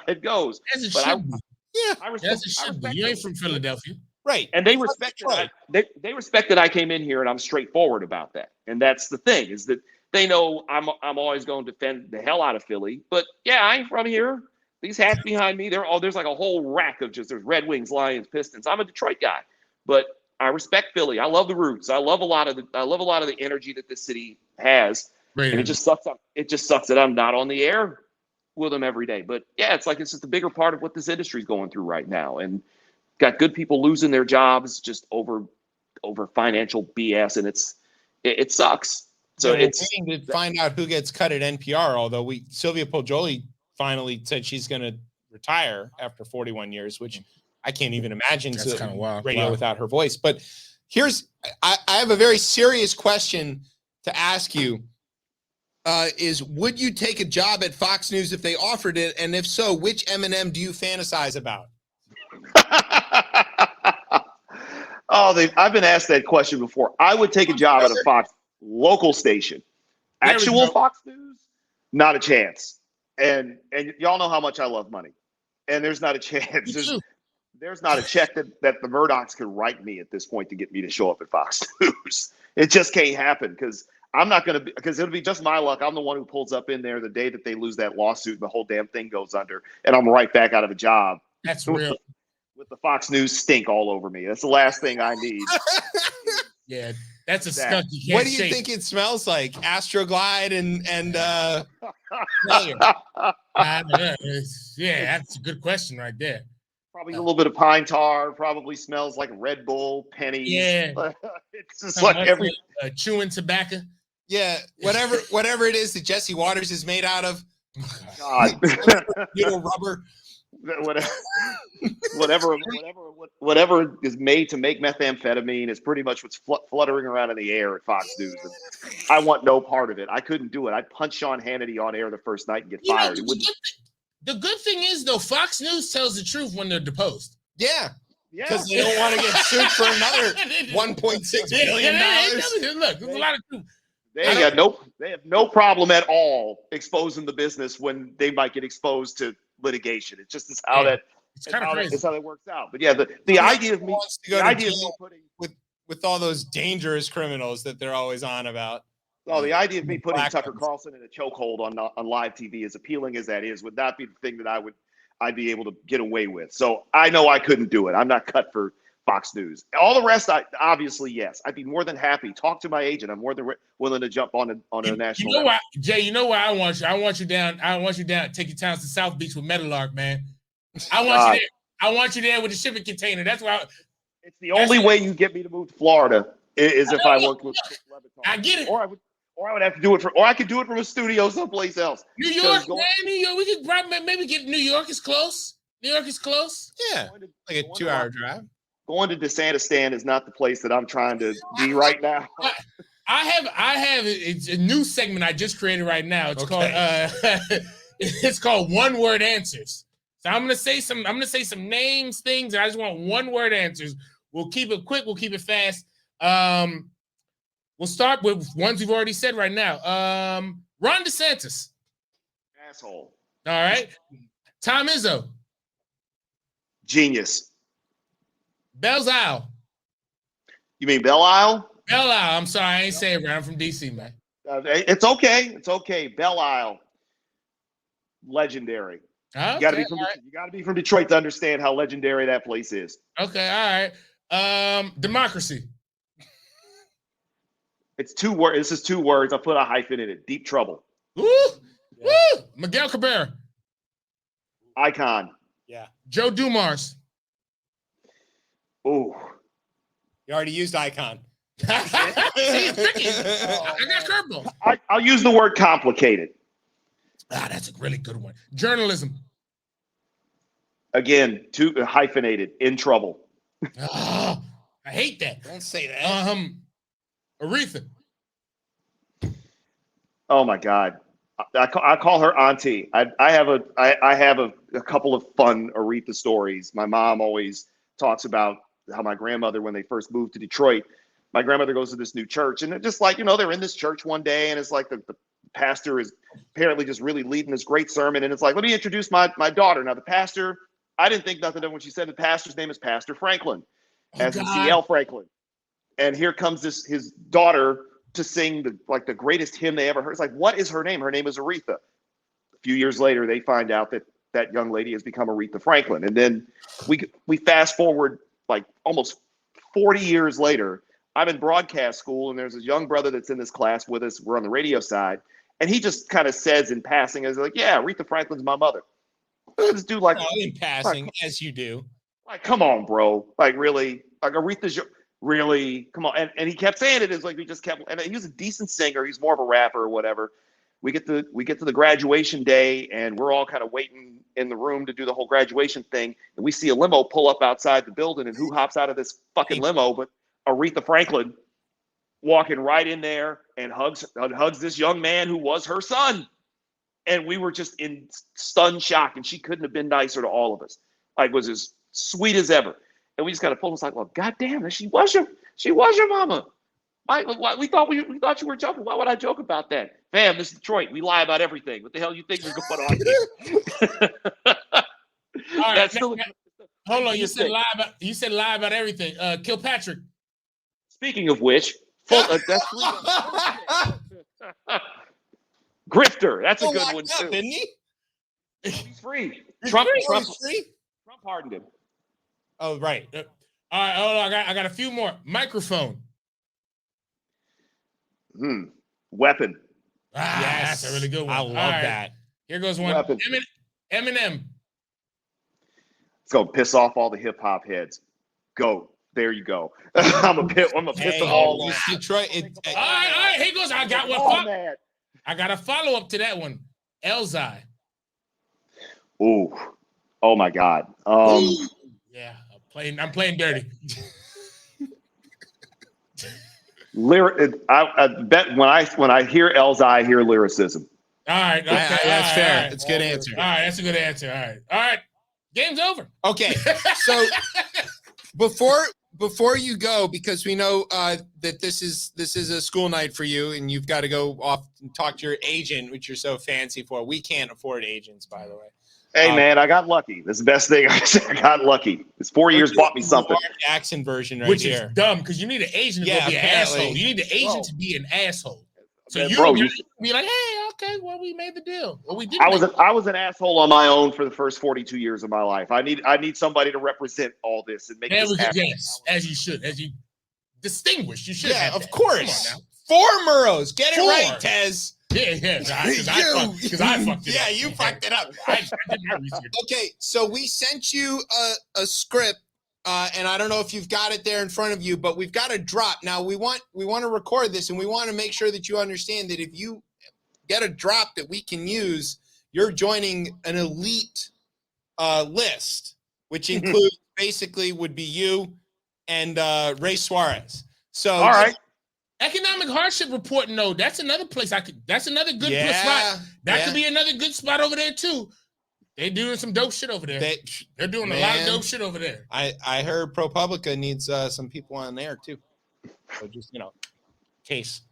it goes. As it should be. Yeah, as it should be. You ain't from Philadelphia. Right. And they respect that. They respect that I came in here and I'm straightforward about that. And that's the thing, is that they know I'm always going to defend the hell out of Philly. But yeah, I ain't from here. These hats behind me, there's like a whole rack of there's Red Wings, Lions, Pistons. I'm a Detroit guy. But I respect Philly. I love the roots. I love a lot of the energy that this city has. Right. And it just sucks that I'm not on the air with them every day. But yeah, it's just a bigger part of what this industry is going through right now. And got good people losing their jobs just over financial BS, and it sucks. So it's waiting to find out who gets cut at NPR. Although Sylvia Poggioli finally said she's going to retire after 41 years, which I can't even imagine. That's kind of wild. Radio without her voice. But I have a very serious question to ask you. Is would you take a job at Fox News if they offered it? And if so, which Eminem do you fantasize about? I've been asked that question before. I would take a job at a Fox local station. Actual Fox News, not a chance. And y'all know how much I love money. And there's not a chance. There's not a check that the Murdochs could write me at this point to get me to show up at Fox News. It just can't happen because it'll be just my luck. I'm the one who pulls up in there the day that they lose that lawsuit and the whole damn thing goes under, and I'm right back out of a job. That's real. With the Fox News stink all over me. That's the last thing I need. Yeah, that's a skunk you can't What do you think it smells like? Astroglide and yeah, that's a good question right there. Probably a little bit of pine tar. Probably smells like Red Bull, pennies. Yeah, it's just like every chewing tobacco. Yeah, whatever it is that Jesse Waters is made out of. God, rubber. Whatever is made to make methamphetamine is pretty much what's fluttering around in the air at Fox News. And I want no part of it. I couldn't do it. I'd punch Sean Hannity on air the first night and get fired. The good thing is, though, Fox News tells the truth when they're deposed. Yeah. Because they don't want to get sued for another $1.6 billion. Look, there's a lot of truth. They have no problem at all exposing the business when they might get exposed to litigation. It's just how it's kind of crazy. It's how that works out. But yeah, the idea of me putting with all those dangerous criminals that they're always on about. Well, the idea of me putting Tucker Carlson in a chokehold on live TV, as appealing as that is, would not be the thing that I'd be able to get away with. So I know I couldn't do it. I'm not cut for Fox News. All the rest, obviously, yes. I'd be more than happy. Talk to my agent. I'm more than willing to jump on a national. You know why, Jay? You know why I want you? I want you down. Take your towns to South Beach with Metalark, man. I want you there. I want you there with the shipping container. That's why. It's the only way you get me to move to Florida is if I work with Leviton. I get it. Or I would have to do it or I could do it from a studio someplace else. New York, man. New York. We could probably maybe get New York is close. New York is close. Yeah, like a 2-hour drive. Going to DeSantistan is not the place that I'm trying to be right now. I have it's a new segment I just created right now. It's called it's called One Word Answers. So I'm gonna say some names, things, and I just want 1-word answers. We'll keep it quick, we'll keep it fast. We'll start with ones we've already said right now. Ron DeSantis. Asshole. All right. Tom Izzo. Genius. Bell's Isle. You mean Belle Isle? Belle Isle. I'm sorry, I ain't saying it right. I'm from DC, man. It's okay. It's okay. Belle Isle. Legendary. Okay, you gotta be from Detroit to understand how legendary that place is. Okay, all right. Democracy. It's 2 words. This is 2 words. I put a hyphen in it. Deep trouble. Woo! Yeah. Woo! Miguel Cabrera. Icon. Yeah. Joe Dumars. Ooh. You already used icon. See, it's tricky. I got curveball. I'll use the word complicated. That's a really good one. Journalism. Again, 2 hyphenated. In trouble. I hate that. Don't say that. Aretha. Oh my God. I call her auntie. I have a couple of fun Aretha stories. My mom always talks about how my grandmother, when they first moved to Detroit, my grandmother goes to this new church, and just like, they're in this church one day, and it's like the pastor is apparently just really leading this great sermon, and it's like, let me introduce my daughter. Now the pastor, I didn't think nothing of when she said the pastor's name is Pastor Franklin, as in C.L. Franklin, and here comes his daughter to sing the greatest hymn they ever heard. It's like, what is her name? Her name is Aretha. A few years later, they find out that young lady has become Aretha Franklin, and then we fast forward like almost 40 years later. I'm in broadcast school, and there's this young brother that's in this class with us. We're on the radio side, and he just kind of says in passing, is like, "Yeah, Aretha Franklin's my mother." This dude, like, in passing, as you do. Like, come on, bro. Like, really? Like, Aretha's really? Come on. And he kept saying it. It's like we just kept. And he was a decent singer. He's more of a rapper or whatever. We get to the graduation day, and we're all kind of waiting in the room to do the whole graduation thing, and we see a limo pull up outside the building, and who hops out of this fucking limo but Aretha Franklin, walking right in there and hugs this young man who was her son. And we were just in stunned shock, and she couldn't have been nicer to all of us. Like, was as sweet as ever. And we just kind of pulled us like, well, goddamn, she was your mama. We thought you were joking. Why would I joke about that? Fam, this is Detroit. We lie about everything. What the hell you think was going on here? All right, hold on. You said lie about everything. Kilpatrick. Speaking of which, Grifter. That's a good one too. Didn't he? He's free. Trump Pardoned him. Oh, right. All right, hold on. I got a few more. Microphone. Weapon. Yes. That's a really good one. I love that. Here goes one. Weapon. Eminem. Let's go piss off all the hip hop heads. Go. There you go. I'm a piss them all off. Detroit. All right. Here goes. I got one. I got a follow up to that one. Elzai. Ooh. Oh my God. Yeah. I'm playing dirty. I bet when I hear Elzai, I hear lyricism. All right. Okay. That's fair. Right. It's a good answer. All right. That's a good answer. All right. Game's over. Okay. So before you go, because we know that this is a school night for you, and you've got to go off and talk to your agent, which you're so fancy for. We can't afford agents, by the way. Hey, man, I got lucky. That's the best thing I said. I got lucky. It's 4 years bought me something. Jackson version right Which here. Is dumb, because you need an agent to be an asshole. You need the agent to be an asshole. So you be like, hey, I'll okay, well, we made the deal. Well, we did. I was an asshole on my own for the first 42 years of my life. I need somebody to represent all this and make this happen. Yes, as you should, as you distinguish. You should. Yeah, have of that. course. Come on now. 4 Murrows. Get it 4. right, Tez. Yeah. Because I fucked it up. Yeah, you fucked it up. I did my research. Okay, so we sent you a script, and I don't know if you've got it there in front of you, but we've got a drop. Now we want to record this, and we want to make sure that you understand that if you get a drop that we can use, you're joining an elite list, which includes basically would be you and Ray Suarez. So All right. Economic hardship report, no, that's another place that's another good spot. That could be another good spot over there too. They doing some dope shit over there. They're doing a lot of dope shit over there. I heard ProPublica needs some people on there too. So just, case.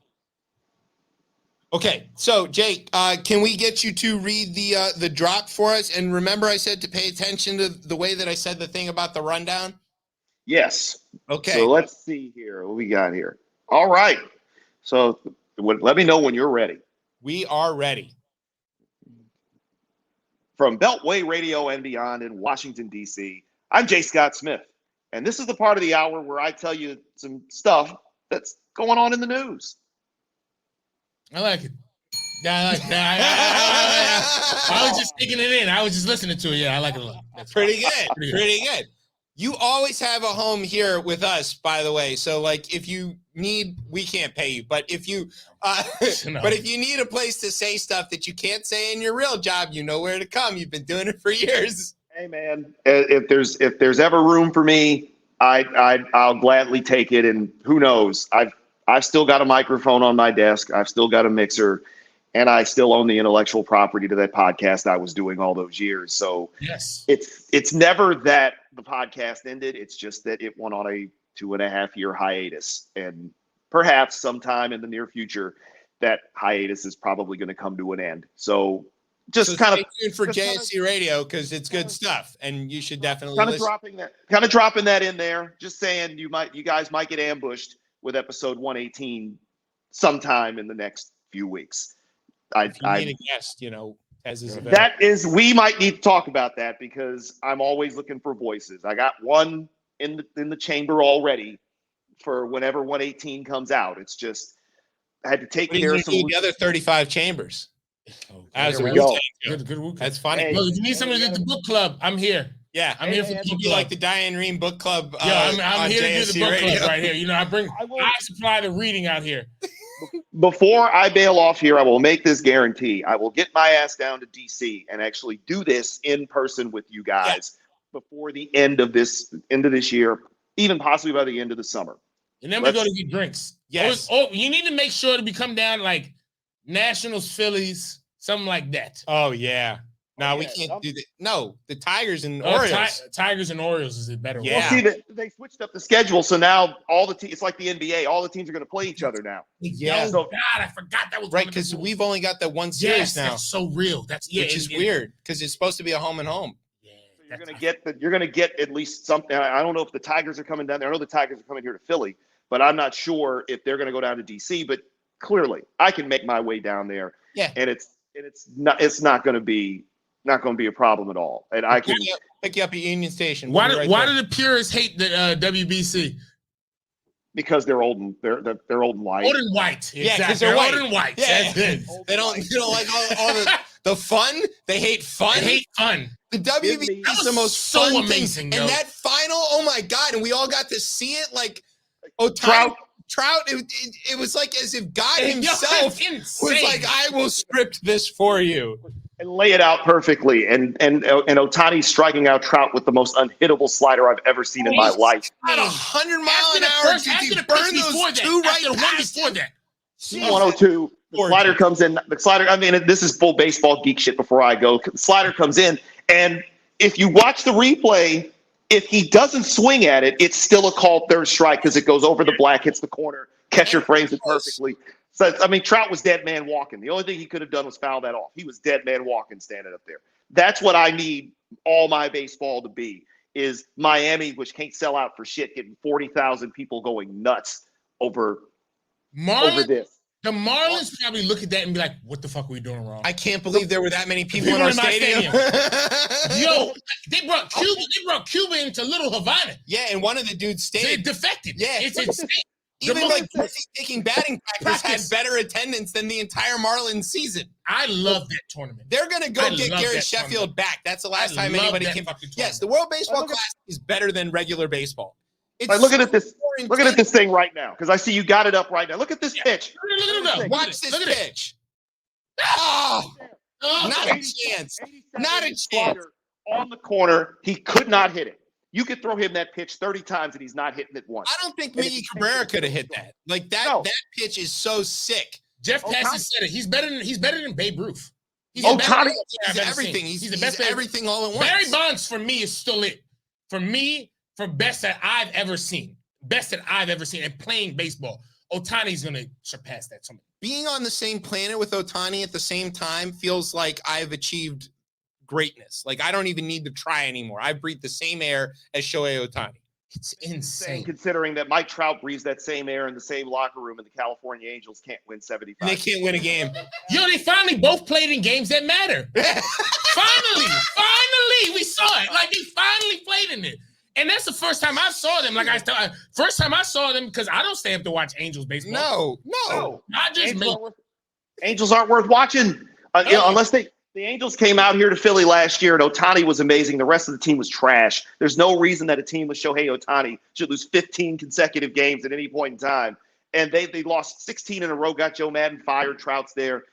Okay, so Jake, can we get you to read the drop for us? And remember I said to pay attention to the way that I said the thing about the rundown? Yes. Okay. So let's see here what we got here. All right. So let me know when you're ready. We are ready. From Beltway Radio and beyond in Washington, D.C., I'm J. Scott Smith. And this is the part of the hour where I tell you some stuff that's going on in the news. I like it. I like that. I was just taking it in. I was just listening to it. Yeah, I like it a lot. That's Pretty good. You always have a home here with us, by the way. So, like, if you need, we can't pay you, but if you, but if you need a place to say stuff that you can't say in your real job, you know where to come. You've been doing it for years. Hey, man, if there's ever room for me, I'll gladly take it. And who knows? I've still got a microphone on my desk. I've still got a mixer. And I still own the intellectual property to that podcast I was doing all those years. So yes, it's never that the podcast ended. It's just that it went on a 2.5-year hiatus. And perhaps sometime in the near future, that hiatus is probably going to come to an end. So just kind of tuned for JSC Radio because it's good stuff, and you should definitely dropping that in there. Just saying you guys might get ambushed with episode 118 sometime in the next few weeks. If you need a guest, as is available. That is, we might need to talk about that because I'm always looking for voices. I got one in the chamber already for whenever 118 comes out. It's just I had to take care of some the other 35 chambers. As we go. Good. That's funny. Hey, well, if you need somebody to get the book club, I'm here. Yeah, I'm here for the book club. Like the Diane Rehm book club. I'm here JSC to do the book Radio. club right here. I supply the reading out here. Before I bail off here, I will make this guarantee. I will get my ass down to DC and actually do this in person with you guys before the end of this year, even possibly by the end of the summer. And then we go to get drinks. Yes. You need to make sure to come down like Nationals, Phillies, something like that. Oh yeah. No, we can't do that. No, the Tigers and Orioles. Tigers and Orioles is a better one. Yeah. Well, see, they switched up the schedule, so now it's like the NBA. All the teams are going to play each other now. Yeah. Oh, God, I forgot that was right, because we've only got that one series now. That's so real. Which is weird because it's supposed to be a home and home. Yeah, so you're gonna get at least something. I don't know if the Tigers are coming down there. I know the Tigers are coming here to Philly, but I'm not sure if they're going to go down to DC. But clearly, I can make my way down there. Yeah, and it's not going to be a problem at all. And I can pick you up at Union Station. Why do the purists hate the WBC? Because they're old and they're old and white. Old and white. Yeah, because they're old and white. Yeah. They don't like all the fun. They hate fun. They hate fun. The WBC is the most so fun amazing. Thing. And that final, oh my God, and we all got to see it. Like Trout, it was like as if God himself was like, I will script this for you. And lay it out perfectly. And Ohtani striking out Trout with the most unhittable slider I've ever seen in my life. At 100 miles an hour, after he burn those two right past before that. 102. The slider comes in. I mean, this is full baseball geek shit before I go. The slider comes in, and if you watch the replay, if he doesn't swing at it, it's still a called third strike because it goes over the black, hits the corner, catcher frames it perfectly. So, I mean, Trout was dead man walking. The only thing he could have done was foul that off. He was dead man walking standing up there. That's what I need all my baseball to be, is Miami, which can't sell out for shit, getting 40,000 people going nuts over this. The Marlins probably look at that and be like, "What the fuck are we doing wrong?" I can't believe there were that many people in our stadium. Yo, they brought Cuba into Little Havana. Yeah, and one of the dudes stayed. They defected. Yeah, it's insane. Even like taking batting practice had better attendance than the entire Marlins season. I love that tournament. They're gonna go get Gary Sheffield back. That's the last time anybody came. Yes, the World Baseball Classic is better than regular baseball. Like, looking at this. Looking at this thing right now, because I see you got it up right now. Look at this pitch. Watch this pitch. Oh, not a chance. Not a chance. On the corner, he could not hit it. You could throw him that pitch 30 times and he's not hitting it once. I don't think Miggy Cabrera could have hit that. Like that. No. That pitch is so sick. Jeff Passan said it. He's better than Babe Ruth. He's everything. He's the best at everything all at once. Barry Bonds for me is still it. For me, for best that I've ever seen. Best that I've ever seen and playing baseball. Ohtani's gonna surpass that. Being on the same planet with Ohtani at the same time feels like I've achieved greatness. Like I don't even need to try anymore. I breathe the same air as Shohei Ohtani. It's insane. Considering that Mike Trout breathes that same air in the same locker room and the California Angels can't win 75. And they can't win a game. Yo, they finally both played in games that matter. Finally, we saw it. Like they finally played in it. And that's the first time I saw them. Like first time I saw them because I don't stay up to watch Angels baseball. No. Not just me. Angels aren't worth watching unless the Angels came out here to Philly last year and Ohtani was amazing. The rest of the team was trash. There's no reason that a team with Shohei Ohtani should lose 15 consecutive games at any point in time. And they lost 16 in a row. Got Joe Madden fired. Trout's there.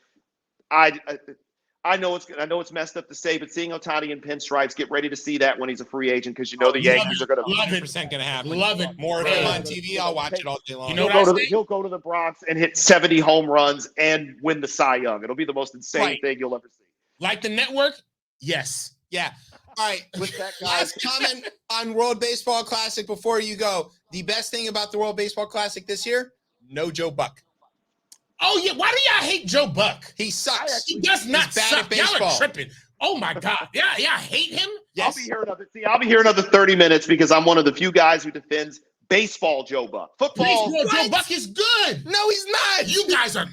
I know it's messed up to say, but seeing Ohtani in pinstripes, get ready to see that when he's a free agent because you know the Yankees are going to 100% going to happen. Love it. More of him on TV. I'll watch it all day long. You know he'll go to the Bronx and hit 70 home runs and win the Cy Young. It'll be the most insane thing you'll ever see. Like the network? Yes. Yeah. All right. With that, last comment on World Baseball Classic before you go. The best thing about the World Baseball Classic this year? No Joe Buck. Oh, yeah. Why do y'all hate Joe Buck? He sucks. He does not suck. Y'all are tripping. Oh, my God. Yeah, I hate him. Yes. I'll be here another 30 minutes because I'm one of the few guys who defends baseball Joe Buck. Football. Joe Buck is good. No, he's not.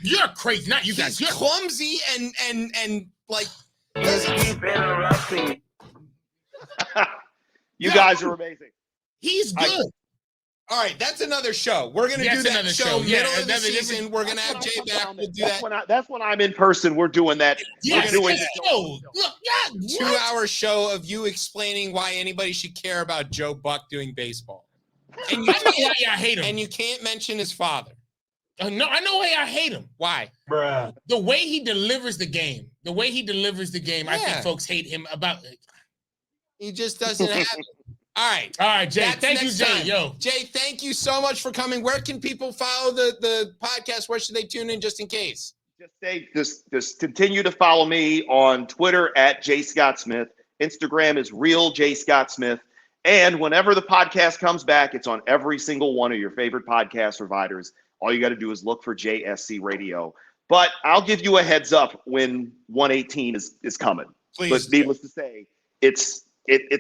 You're crazy. Not you guys. He's clumsy and like. You guys are amazing. He's good. All right, that's another show. We're going to do that show middle of the season. We're going to have Jay back. We'll do that. That's when I'm in person. We're doing that. Yes, we're doing Look, 2-hour show of you explaining why anybody should care about Joe Buck doing baseball. And you know why I hate him. And you can't mention his father. No, I know why I hate him. Why? Bruh. The way he delivers the game. I think folks hate him about it. He just doesn't have it. All right, Jay. Thank you, Jay. Yo, Jay, thank you so much for coming. Where can people follow the podcast? Where should they tune in just in case? Just continue to follow me on Twitter at J Scott Smith. Instagram is real J Scott Smith. And whenever the podcast comes back, it's on every single one of your favorite podcast providers. All you got to do is look for JSC Radio. But I'll give you a heads up when 118 is coming. Please. But needless to say, it's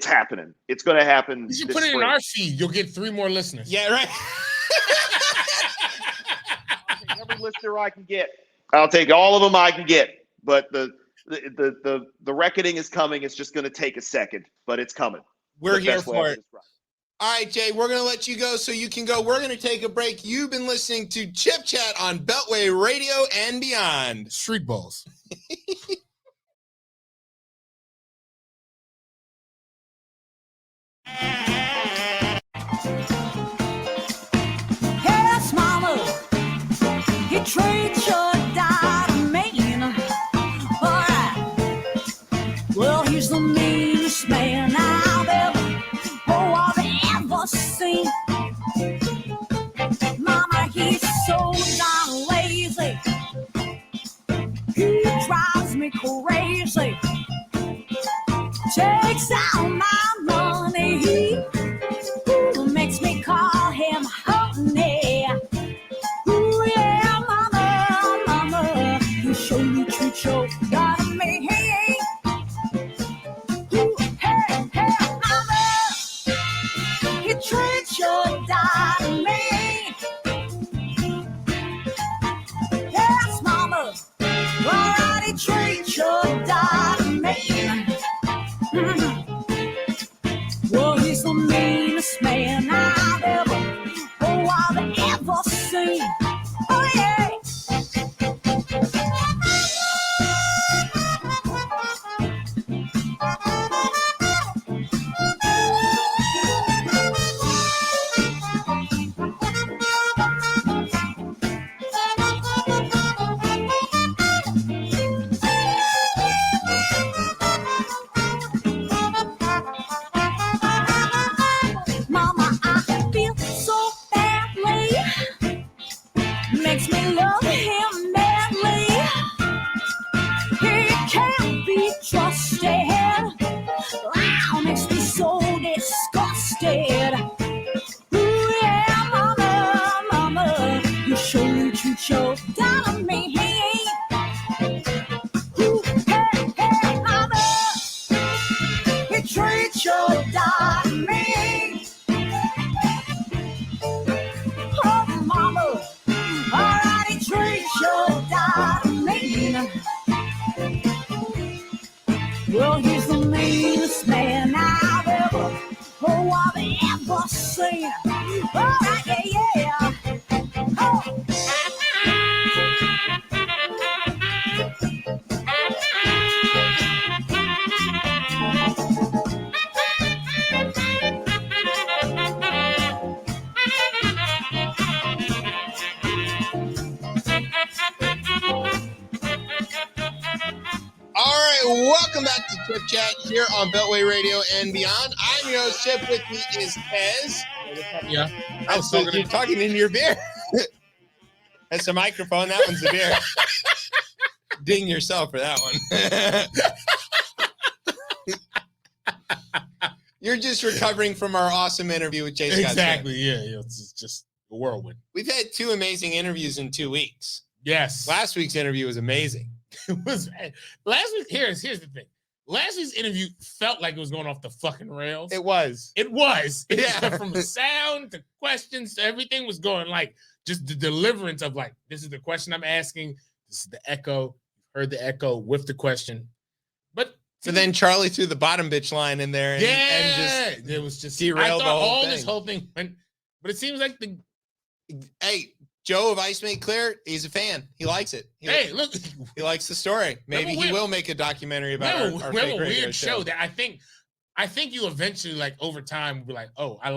happening. It's going to happen. You should put it in our feed. You'll get 3 more listeners. Yeah, right. I'll take every listener I can get. I'll take all of them I can get. But the reckoning is coming. It's just going to take a second, but it's coming. We're here for it. All right, Jay, we're going to let you go so you can go. We're going to take a break. You've been listening to Chip Chat on Beltway Radio and beyond. Street balls. Yes, mama, he treats your dad mean. All right. Well, he's the meanest man I've ever seen. Mama, he's so darn lazy. He drives me crazy. Takes out my money. Makes me call him honey. Ooh, yeah, mama, you show me treat your daughter me. Ooh, hey, mama, you treat your daughter me. Yeah, Ooh, hey, hey, mama, he treats your daughter mean. Oh, mama, alright, he treats your daughter mean. Well, he's the meanest man I've ever seen. Alright, yeah, yeah. Oh. All right, welcome back to Chip Chat here on Beltway Radio and Beyond. I'm your host, Chip. With me is Tez. Yeah. I was you're talking into your beer. That's the microphone. That one's the beer. Ding yourself for that one. You're just recovering from our awesome interview with Jay Scott. Exactly. Yeah. It's just a whirlwind. We've had 2 amazing interviews in 2 weeks. Yes. Last week's interview was amazing. It was last week. Here's the thing. Last week's interview felt like it was going off the fucking rails. It was. Yeah. From the sound to questions to everything was going like just the deliverance of like, this is the question I'm asking. This is the echo. You've heard the echo with the question. But So then Charlie threw the bottom bitch line in there and just it was just derailed I the thought whole all thing. this whole thing went, but it seems like Hey, Joe of Ice Made Clear, he's a fan. He likes it. Look, He likes the story. Maybe he will make a documentary about our we have fake a radio weird show that I think you eventually like over time will be like, oh, I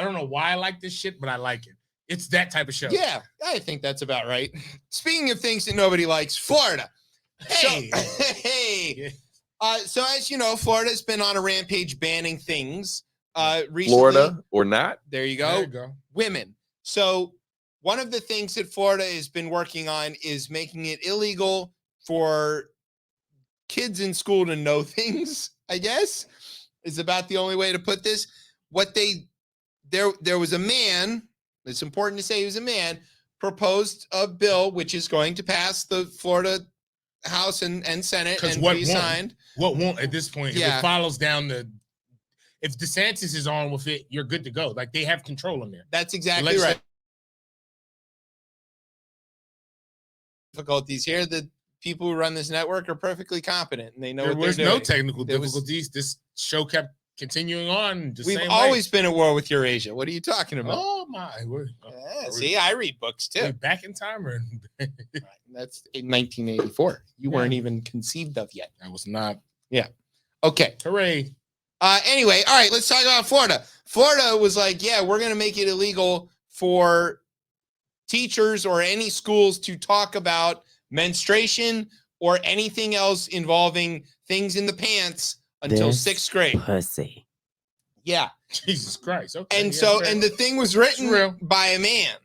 don't know why I like this shit, but I like it. It's that type of show. Yeah, I think that's about right. Speaking of things that nobody likes, Florida. Hey. Hey. So as you know, Florida's been on a rampage banning things. Recently, Florida or not? There you There go. you go. Women. So one of the things that Florida has been working on is making it illegal for kids in school to know things, I guess, is about the only way to put this. There was a man, it's important to say he was a man, proposed a bill which is going to pass the Florida House and Senate and be signed. What won't at this point, Yeah. if it follows down if DeSantis is on with it, you're good to go. Like they have control in there. That's exactly right. Difficulties here. The people who run this network are perfectly competent and they know There what they're was doing. no technical There was- difficulties. This show kept continuing on. The We've same always way. been at war with Eurasia. What are you talking about? Oh my! Yeah, see, I read books Are we too. back in time or That's in 1984. You weren't even conceived of yet. I was not? Okay. Hooray! Anyway, all right, let's talk about Florida. Florida was like, yeah, we're going to make it illegal for teachers or any schools to talk about menstruation or anything else involving things in the pants until This 6th grade. Pussy. Yeah. Jesus Christ! Okay. And yeah, so, fair. and the thing was It's real. written by a man.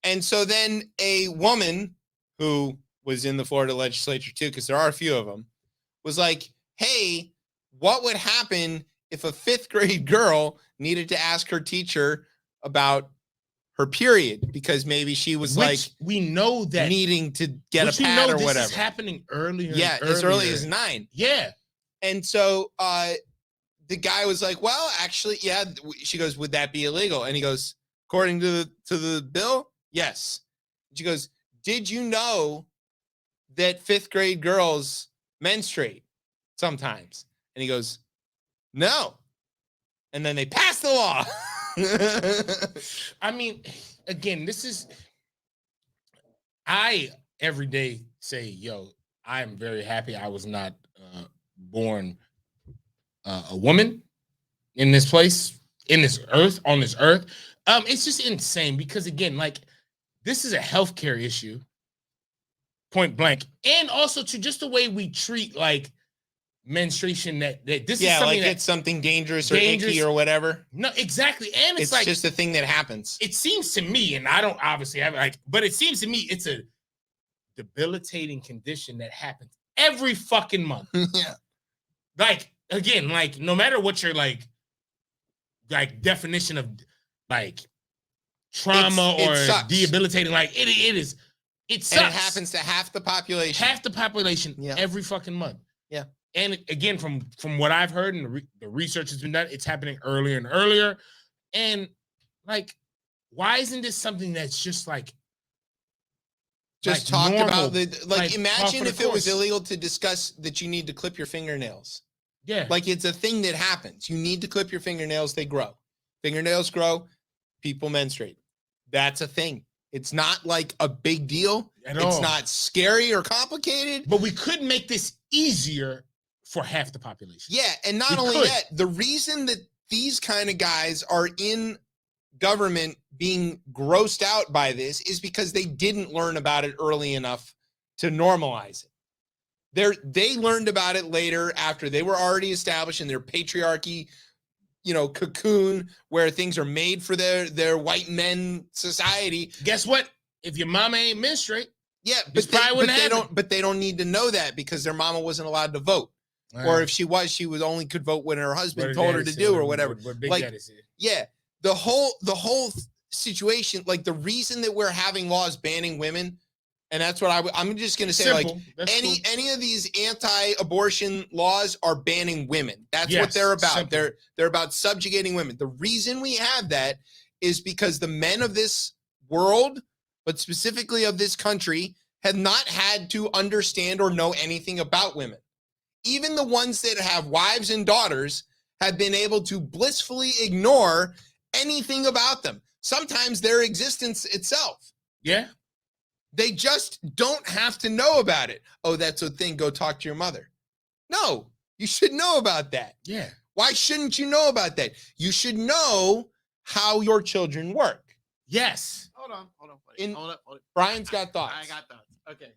And so then a woman who was in the Florida legislature too, because there are a few of them, was like, hey, what would happen if a 5th grade girl needed to ask her teacher about her period because maybe she was Which we know that needing to get which a we pad know or this whatever. is happening earlier. and Yeah, as early earlier. as 9. Yeah. And so the guy was like, well, actually, yeah. She goes, would that be illegal? And he goes, according to the bill, yes. She goes, did you know that 5th grade girls menstruate sometimes? And he goes, no. And then they passed the law. I mean, again, I every day say, yo, I am very happy I was not born a woman in this place, on this earth. It's just insane because, again, like, this is a healthcare issue, point blank. And also to just the way we treat, like, menstruation that this is something like it's something dangerous or icky or whatever. No, exactly. And It's like just a thing that happens. it seems to me, and I don't obviously have but it seems to me it's a debilitating condition that happens every fucking month. Yeah. Like, again, like no matter what your like definition of like trauma It or sucks. debilitating, like it is It sucks. And it happens to half the population. Half the population every fucking month. Yeah. And again, from what I've heard and the research has been done, it's happening earlier and earlier. And like, why isn't this something that's just like talk normal? About the like imagine if it was course. illegal to discuss that you need to clip your fingernails. Yeah. Like it's a thing that happens. You need to clip your fingernails, they grow. Fingernails grow, people menstruate. That's a thing. It's not like a big deal. It's not scary or complicated. But we could make this easier for half the population. Yeah, and not only that, the reason that these kind of guys are in government being grossed out by this is because they didn't learn about it early enough to normalize it. They learned about it later after they were already established in their patriarchy, cocoon where things are made for their white men society. Guess what? If your mama ain't menstruate, but they don't need to know that because their mama wasn't allowed to vote. Or if she only could vote when her husband told her to do or whatever. The whole situation, like the reason that we're having laws banning women, and that's what I'm just going to say, simple. Like any of these anti-abortion laws are banning women. That's what they're about. Simple. They're about subjugating women. The reason we have that is because the men of this world, but specifically of this country, have not had to understand or know anything about women. Even the ones that have wives and daughters have been able to blissfully ignore anything about them. Sometimes their existence itself. Yeah. They just don't have to know about it. Oh, that's a thing. Go talk to your mother. No, you should know about that. Yeah. Why shouldn't you know about that? You should know how your children work. Yes. Hold on. Hold up. Brian's got thoughts. I got thoughts. Okay.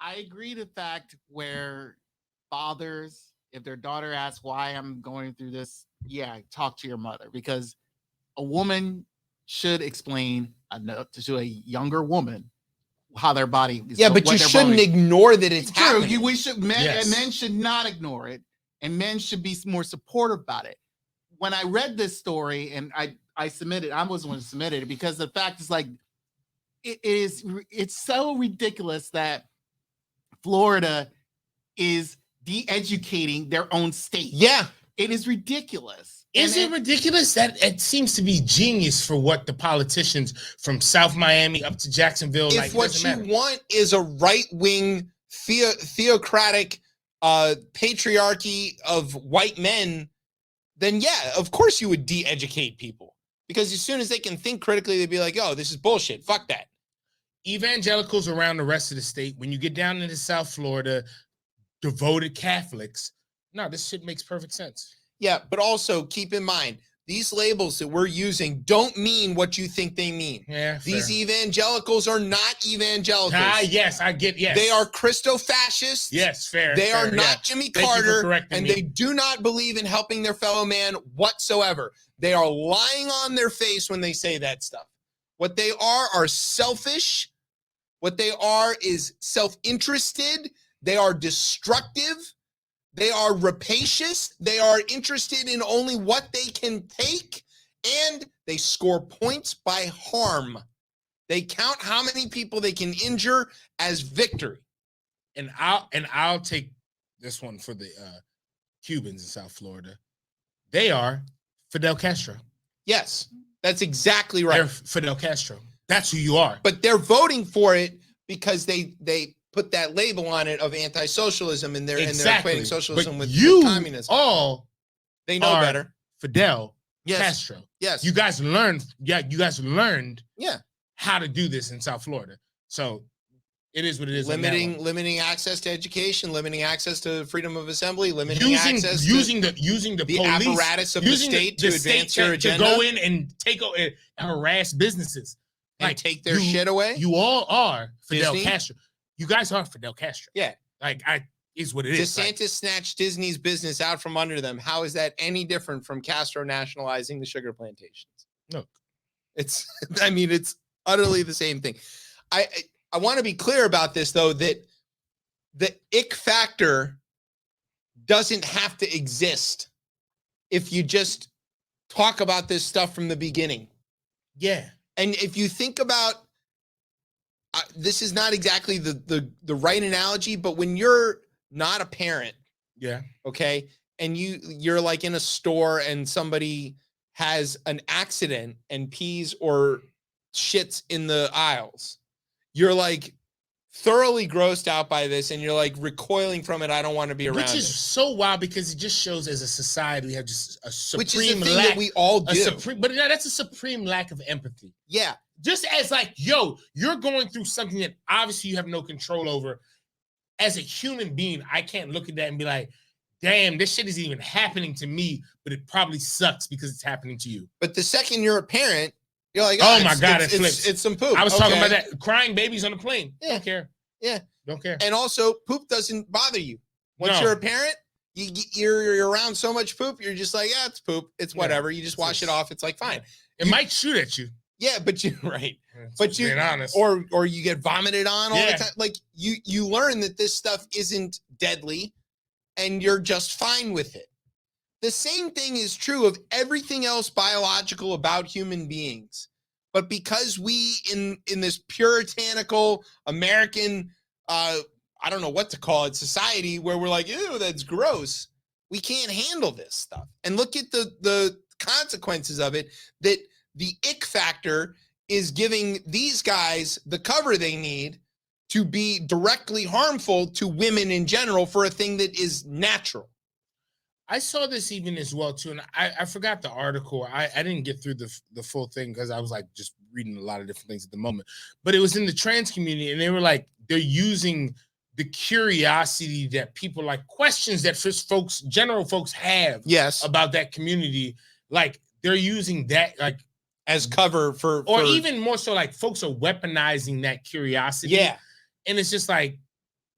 I agree to the fact where fathers, if their daughter asks why I'm going through this, talk to your mother, because a woman should explain to a younger woman how their body is. Yeah, but you shouldn't ignore that it's happening. Men should not ignore it, and men should be more supportive about it. When I read this story and I submitted, I was the one who submitted it because the fact is like it's so ridiculous that Florida is de-educating their own state. Yeah. It is ridiculous. Is it ridiculous? That it seems to be genius for what the politicians from South Miami up to Jacksonville. If what you want is a right-wing theocratic patriarchy of white men, then of course you would de-educate people. Because as soon as they can think critically, they'd be like, oh, this is bullshit. Fuck that. Evangelicals around the rest of the state, when you get down into South Florida, devoted Catholics, no, this shit makes perfect sense. Yeah, but also keep in mind, these labels that we're using don't mean what you think they mean. Yeah, these evangelicals are not evangelicals. Yes, I get, yes. They are Christo-fascists. Yes, fair. They are not Jimmy Carter, and they do not believe in helping their fellow man whatsoever. They are lying on their face when they say that stuff. What they are selfish. What they are is self-interested. They are destructive. They are rapacious. They are interested in only what they can take, and they score points by harm. They count how many people they can injure as victory. And I'll take this one for the Cubans in South Florida. They are Fidel Castro. Yes, that's exactly right. They're Fidel Castro. That's who you are. But they're voting for it because they put that label on it of anti-socialism, and they're equating socialism with communism. They know better. Fidel Castro. Yes. You guys learned how to do this in South Florida. So it is what it is. Limiting access to education, limiting access to freedom of assembly, using the police, apparatus of the state to advance your agenda, to go in and take and harass businesses. And take their shit away. You all are Fidel Castro. You guys are Fidel Castro. Yeah. Is what it is. DeSantis snatched Disney's business out from under them. How is that any different from Castro nationalizing the sugar plantations? No. It's utterly the same thing. I want to be clear about this, though, that the ick factor doesn't have to exist if you just talk about this stuff from the beginning. Yeah. And if you think about, this is not exactly the right analogy, but when you're not a parent, Yeah. okay, and you're like in a store and somebody has an accident and pees or shits in the aisles, you're like thoroughly grossed out by this and you're like recoiling from it. I don't want to be around Which is it. so wild because it just shows as a society we have just a supreme Which is the thing lack. that we all do. But that's a supreme lack of empathy. Yeah. Just as like, yo, you're going through something that obviously you have no control over. As a human being, I can't look at that and be like, damn, this shit isn't even happening to me, but it probably sucks because it's happening to you. But the second you're a parent, you're like, oh my God, it flips. It's some poop. I was talking about that. Crying babies on the plane. Yeah. Don't care. Yeah. Don't care. And also, poop doesn't bother you. Once you're a parent, you're around so much poop, you're just like, yeah, it's poop. It's whatever. You just wash it off. It's like, fine. It might shoot at you. Yeah, but you right. But you being honest. Or you get vomited on all the time. Like you learn that this stuff isn't deadly and you're just fine with it. The same thing is true of everything else biological about human beings. But because we in this puritanical American I don't know what to call it, society where we're like, ew, that's gross. We can't handle this stuff. And look at the consequences of it, that the ick factor is giving these guys the cover they need to be directly harmful to women in general for a thing that is natural. I saw this even as well too, and I forgot the article. I didn't get through the full thing because I was like just reading a lot of different things at the moment. But it was in the trans community, and they were like, they're using the curiosity that people like, questions that general folks have about that community. Like they're using that like as cover for even more so like folks are weaponizing that curiosity. Yeah. And it's just like,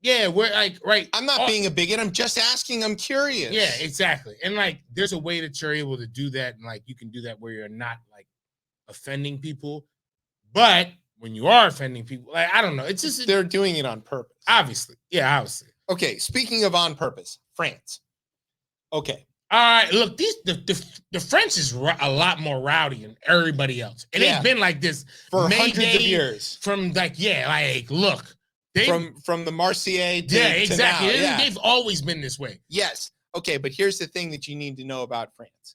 yeah, we're like, right. I'm not being a bigot. I'm just asking. I'm curious. Yeah, exactly. And like, there's a way that you're able to do that. And like, you can do that where you're not like offending people. But when you are offending people, like, I don't know. It's just, they're doing it on purpose. Obviously. Yeah, obviously. Okay. Speaking of on purpose, France. Okay. All right. Look, the French is a lot more rowdy than everybody else. And they've been like this for hundreds of years. From like, look. From the Marseillaise exactly. to now. They've always been this way. Yes. Okay, but here's the thing that you need to know about France.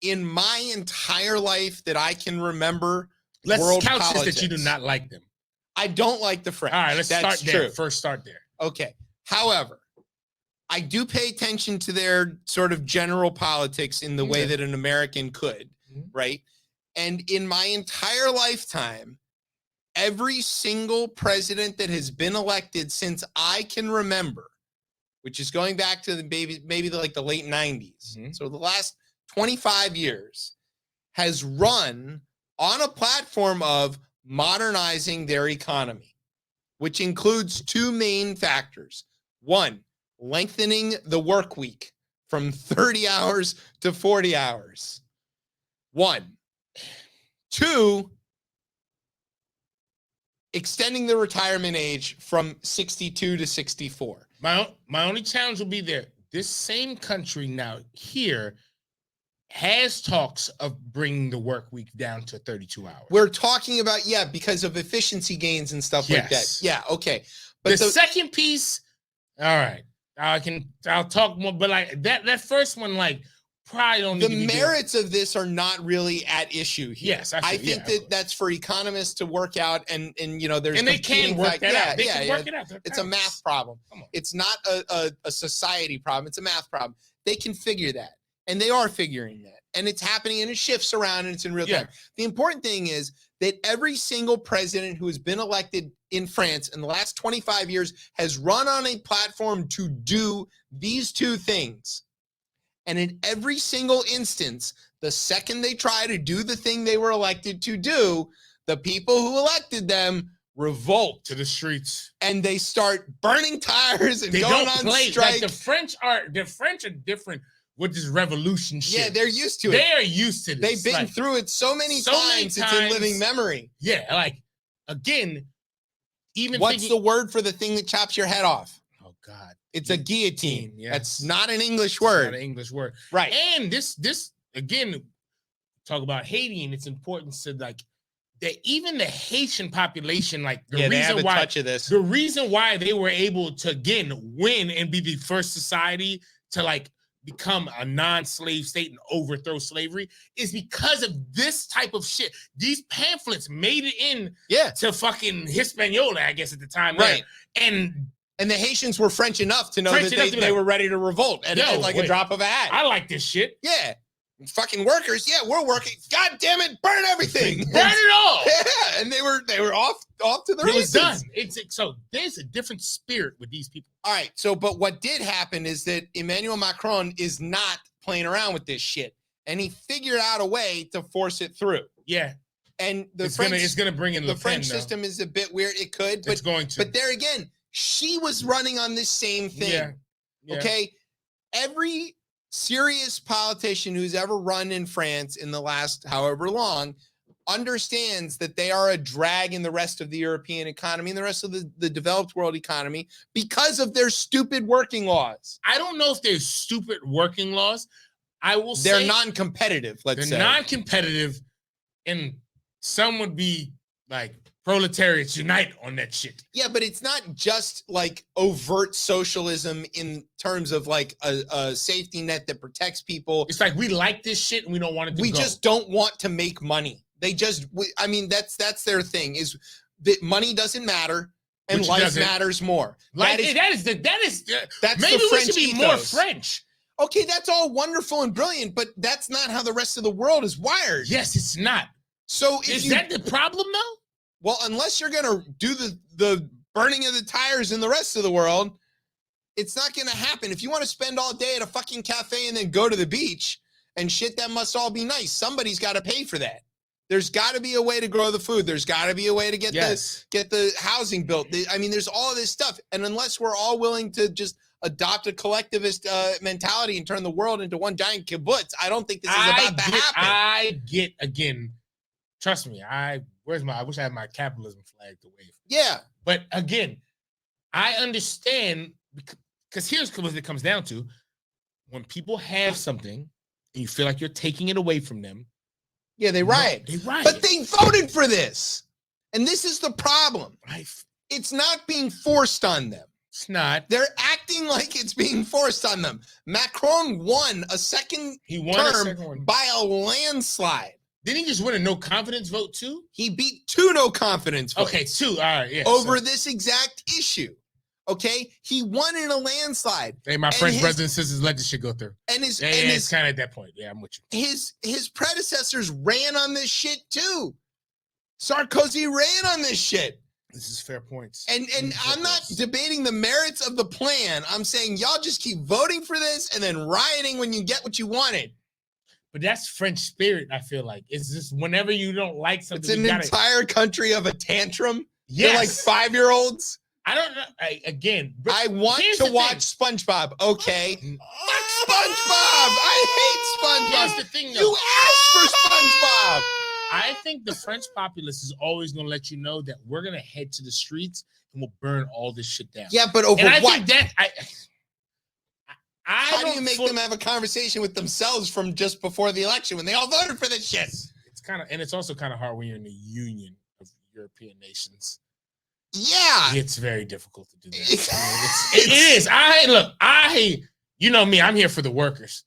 In my entire life that I can remember, let's world couch politics, this that you do not like them. I don't like the French. All right, let's That's start there. True. First start there. Okay. However, I do pay attention to their sort of general politics in the way that an American could, right? And in my entire lifetime, every single president that has been elected since I can remember, which is going back to maybe like the late 90s. So the last 25 years has run on a platform of modernizing their economy, which includes two main factors. One, lengthening the work week from 30 hours to 40 hours. One. Two, extending the retirement age from 62 to 64. My only challenge will be there. This same country now here has talks of bringing the work week down to 32 hours. We're talking about, because of efficiency gains and stuff like that. Yeah, okay. But the second piece, all right, I'll talk more, but like that first one, like, probably don't need the merits of this are not really at issue here. Yes, I think that's for economists to work out, and there's, and they can work that out. They can work it out. It's a math problem. It's not a society problem. It's a math problem. They can figure that, and they are figuring that, and it's happening, and it shifts around, and it's in real time. The important thing is that every single president who has been elected in France in the last 25 years has run on a platform to do these two things. And in every single instance, the second they try to do the thing they were elected to do, the people who elected them revolt to the streets, and they start burning tires and going on strike. Like the French are different with this revolution shit. Yeah, they're used to it. They are used to this. They've been through it so many times. It's in living memory. Yeah, like again, even what's the word for the thing that chops your head off? Oh God. It's a guillotine. Yes. That's not an English word. Not an English word. Right. And this again, talk about Haiti and its importance to like that even the Haitian population, like the Yeah, they have reason a why touch of this. the reason why they were able to again win and be the first society to like become a non-slave state and overthrow slavery is because of this type of shit. These pamphlets made it in to fucking Hispaniola, I guess at the time, Right? And the Haitians were French enough to know that they were ready to revolt at like a drop of a hat. I like this shit. Yeah. Fucking workers, we're working. God damn it, burn everything, burn it all. Yeah, and they were off to the races. It was done. So there's a different spirit with these people. All right, so but what did happen is that Emmanuel Macron is not playing around with this shit, and he figured out a way to force it through. Yeah, and it's gonna bring in the French system is a bit weird. It could, but it's going to. But there again, she was running on this same thing. Yeah. Okay, every serious politician who's ever run in France in the last however long understands that they are a drag in the rest of the European economy and the rest of the developed world economy because of their stupid working laws. I don't know if they're stupid working laws. I will say they're non-competitive, let's say. They're non-competitive, and some would be like proletariats unite on that shit. Yeah, but it's not just like overt socialism in terms of like a safety net that protects people. It's like we like this shit and we don't want it to We go. just don't want to make money. They just, I mean, that's their thing is that money doesn't matter and life matters more. Like that's maybe the French we should be more French. Okay, that's all wonderful and brilliant, but that's not how the rest of the world is wired. Yes, it's not. So is that the problem though? Well, unless you're gonna do the burning of the tires in the rest of the world, it's not gonna happen. If you want to spend all day at a fucking cafe and then go to the beach and shit, that must all be nice. Somebody's got to pay for that. There's got to be a way to grow the food. There's got to be a way to get the housing built. I mean, there's all this stuff, and unless we're all willing to just adopt a collectivist mentality and turn the world into one giant kibbutz, I don't think this is about to happen. I get again. Trust me. I wish I had my capitalism flag to wave. Yeah. But again, I understand because here's what it comes down to. When people have something and you feel like you're taking it away from them. Yeah, they riot. They riot. But they voted for this. And this is the problem. It's not being forced on them. It's not. They're acting like it's being forced on them. Macron won a second term by a landslide. Didn't he just win a no confidence vote too? He beat 2 no confidence votes. Okay, 2. All right, yeah. Over this exact issue. Okay, he won in a landslide. Hey, my French brothers and sisters, let this shit go through. And it's kind of at that point. Yeah, I'm with you. His predecessors ran on this shit too. Sarkozy ran on this shit. This is fair points. And I'm not debating the merits of the plan. I'm saying y'all just keep voting for this and then rioting when you get what you wanted. But that's French spirit, I feel like. It's just whenever you don't like something. It's an entire country of a tantrum. Yes. They're like 5-year-olds. I don't know. I want to watch SpongeBob. Okay. Fuck SpongeBob. I hate SpongeBob. Here's the thing, though. You asked for SpongeBob. I think the French populace is always going to let you know that we're going to head to the streets and we'll burn all this shit down. Yeah, but over I what? Think that How do you make them have a conversation with themselves from just before the election when they all voted for this shit? It's kind of, and it's also kind of hard when you're in the union of European nations. Yeah, it's very difficult to do that. It is. You know me. I'm here for the workers.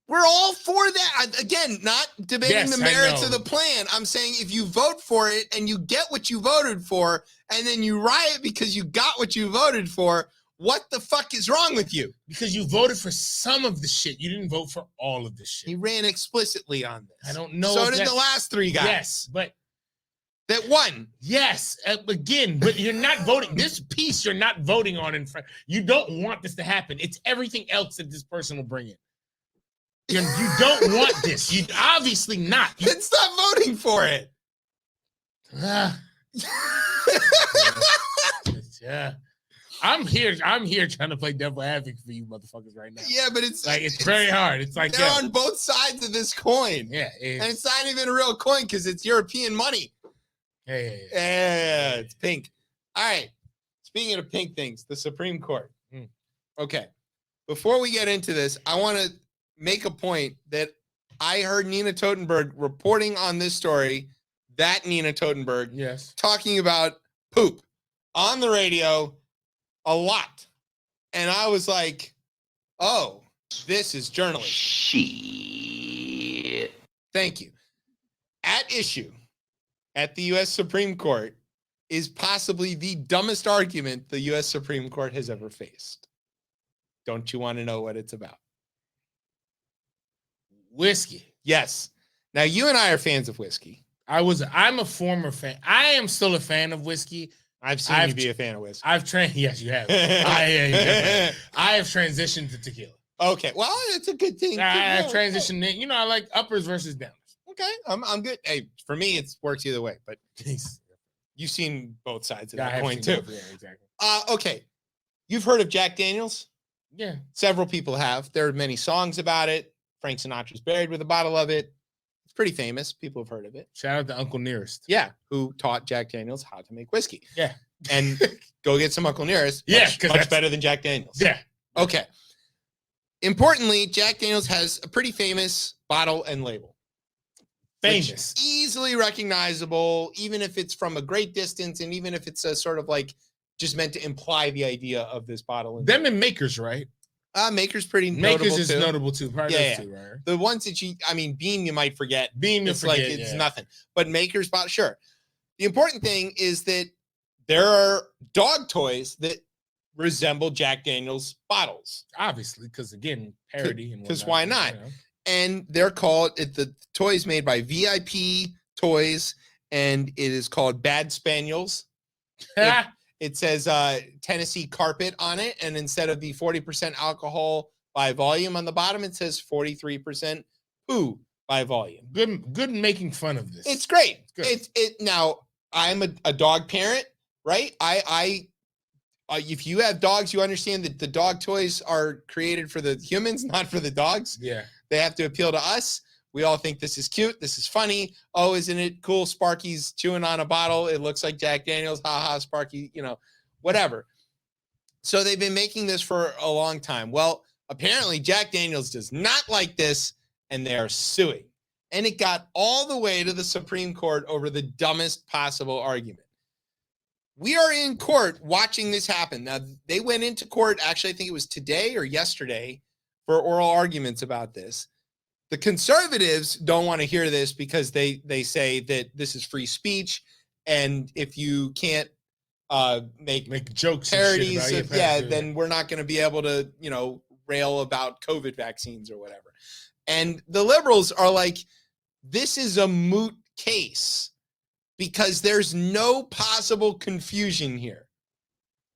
We're all for that. Again, not debating the merits of the plan. I'm saying if you vote for it and you get what you voted for, and then you riot because you got what you voted for, what the fuck is wrong with you? Because you voted for some of the shit. You didn't vote for all of the shit. He ran explicitly on this. I don't know. So did the last 3 guys. Yes, but that won. Yes, again, but you're not voting. This piece you're not voting on in front. You don't want this to happen. It's everything else that this person will bring in. You don't want this. You obviously not. Then stop voting for it. Yeah. I'm here trying to play devil advocate for you motherfuckers right now. Yeah, but it's very hard. It's like they're on both sides of this coin. Yeah. And it's not even a real coin because it's European money. Yeah, it's pink. All right. Speaking of pink things, the Supreme Court. Okay. Before we get into this, I want to make a point that I heard Nina Totenberg reporting on this story that Nina Totenberg, Yes. talking about poop on the radio a lot. And I was like, oh, this is journalism. Shit. Thank you. At issue at the U.S. Supreme Court is possibly the dumbest argument the U.S. Supreme Court has ever faced. Don't you want to know what it's about? Whiskey. Yes. Now, you and I are fans of whiskey. I'm a former fan. I am still a fan of whiskey. I've seen you be a fan of whiskey. I've trained. Yes, you have. I have transitioned to tequila. Okay. Well, it's a good thing. I've transitioned in. You know, I like uppers versus downers. Okay. I'm good. Hey, for me, it works either way, but you've seen both sides of that coin too. Yeah, exactly. Okay. You've heard of Jack Daniels? Yeah. Several people have. There are many songs about it. Frank Sinatra's buried with a bottle of it. It's pretty famous. People have heard of it. Shout out to Uncle Nearest. Yeah. Who taught Jack Daniels how to make whiskey. Yeah. And go get some Uncle Nearest. Yeah. Much better than Jack Daniels. Yeah. Okay. Importantly, Jack Daniels has a pretty famous bottle and label. Famous. Easily recognizable, even if it's from a great distance, and even if it's a sort of like just meant to imply the idea of this bottle. Them and Makers, right? Maker's pretty Makers notable is too. notable too. Probably Yeah, those two, right? The ones that Beam you might forget. Beam you It's forget, like it's yeah. nothing. But Maker's bottle, sure. The important thing is that there are dog toys that resemble Jack Daniels bottles. Obviously, because again, parody and 'Cause whatnot, why not? you know. And they're called the toys made by VIP Toys, and it is called Bad Spaniels. It says Tennessee Carpet on it, and instead of the 40% alcohol by volume on the bottom, it says 43% poo by volume. Good making fun of this. It's great. It's good. It now I'm a dog parent, right? If you have dogs, you understand that the dog toys are created for the humans, not for the dogs. Yeah. They have to appeal to us. We all think this is cute. This is funny. Oh, isn't it cool? Sparky's chewing on a bottle. It looks like Jack Daniels. Ha ha, Sparky, whatever. So they've been making this for a long time. Well, apparently Jack Daniels does not like this, and they are suing. And it got all the way to the Supreme Court over the dumbest possible argument. We are in court watching this happen. Now, they went into court, actually, I think it was today or yesterday, for oral arguments about this. The conservatives don't want to hear this because they say that this is free speech, and if you can't make jokes, parodies, and shit about then we're not going to be able to, rail about COVID vaccines or whatever. And the liberals are like, this is a moot case because there's no possible confusion here.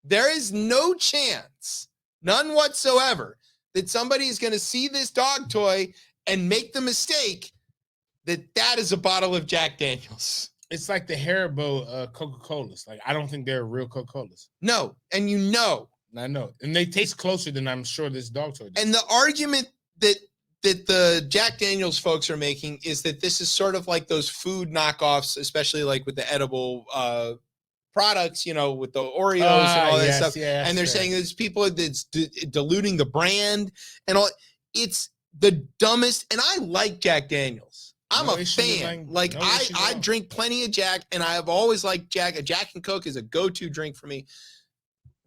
There is no chance, none whatsoever, that somebody is going to see this dog toy and make the mistake that is a bottle of Jack Daniels. It's like the Haribo Coca-Colas. Like, I don't think they're real Coca-Colas. No, and I know. And they taste closer than I'm sure this dog toy does. And the argument that the Jack Daniels folks are making is that this is sort of like those food knockoffs, especially like with the edible products, with the Oreos and all that stuff. Yeah, and they're saying there's people that's diluting the brand and all. It's the dumbest. And I like Jack Daniels. I'm a fan. I drink plenty of Jack, and I have always liked Jack. A Jack and Coke is a go-to drink for me.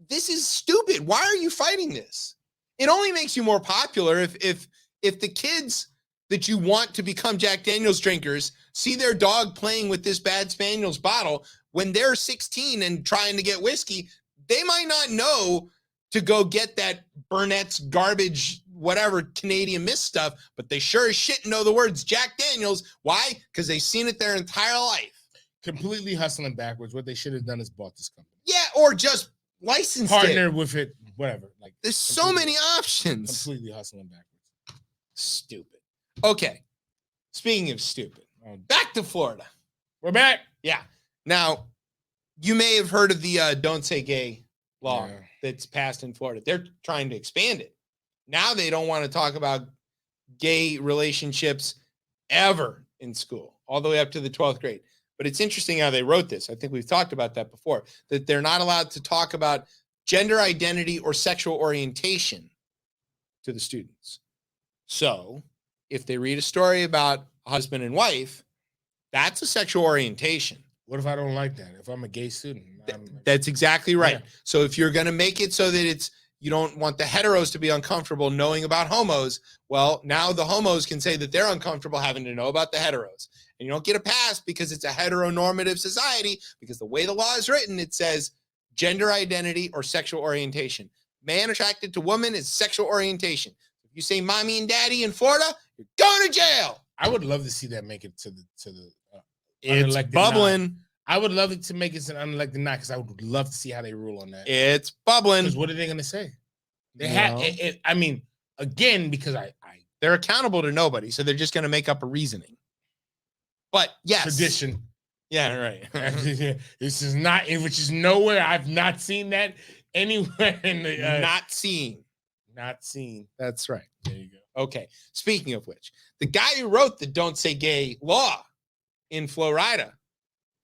This is stupid. Why are you fighting this? It only makes you more popular if the kids that you want to become Jack Daniels drinkers see their dog playing with this Bad Spaniels bottle when they're 16 and trying to get whiskey. They might not know to go get that Burnett's garbage, whatever Canadian Mist stuff, but they sure as shit know the words Jack Daniels. Why? Because they've seen it their entire life. Completely hustling backwards. What they should have done is bought this company. Yeah, or just licensed partner with it, whatever. Like, there's so many options. Completely hustling backwards. Stupid. Okay. Speaking of stupid, back to Florida. We're back. Yeah. Now, you may have heard of the Don't Say Gay law that's passed in Florida. They're trying to expand it. Now they don't want to talk about gay relationships ever in school, all the way up to the 12th grade. But it's interesting how they wrote this. I think we've talked about that before, that they're not allowed to talk about gender identity or sexual orientation to the students. So if they read a story about a husband and wife, That's a sexual orientation. What if I don't like that? If I'm a gay student, That's exactly right. Yeah. So if you're going to make it so that you don't want the heteros to be uncomfortable knowing about homos, well, now the homos can say that they're uncomfortable having to know about the heteros. And you don't get a pass because it's a heteronormative society, because the way the law is written, it says gender identity or sexual orientation. Man attracted to woman is sexual orientation. If you say mommy and daddy in Florida, you're going to jail. I would love to see that make it to the It's unelected bubbling. nod. I would love it to make it an unelected nod because I would love to see how they rule on that. It's bubbling. Because what are they going to say? They Well, have. I mean, again, because they're accountable to nobody, so they're just going to make up a reasoning. But yes, tradition. Yeah, right. This is not, which is nowhere. I've not seen that anywhere in the. Not seen. Not seen. That's right. There you go. Okay. Speaking of which, the guy who wrote the "Don't Say Gay" law in Florida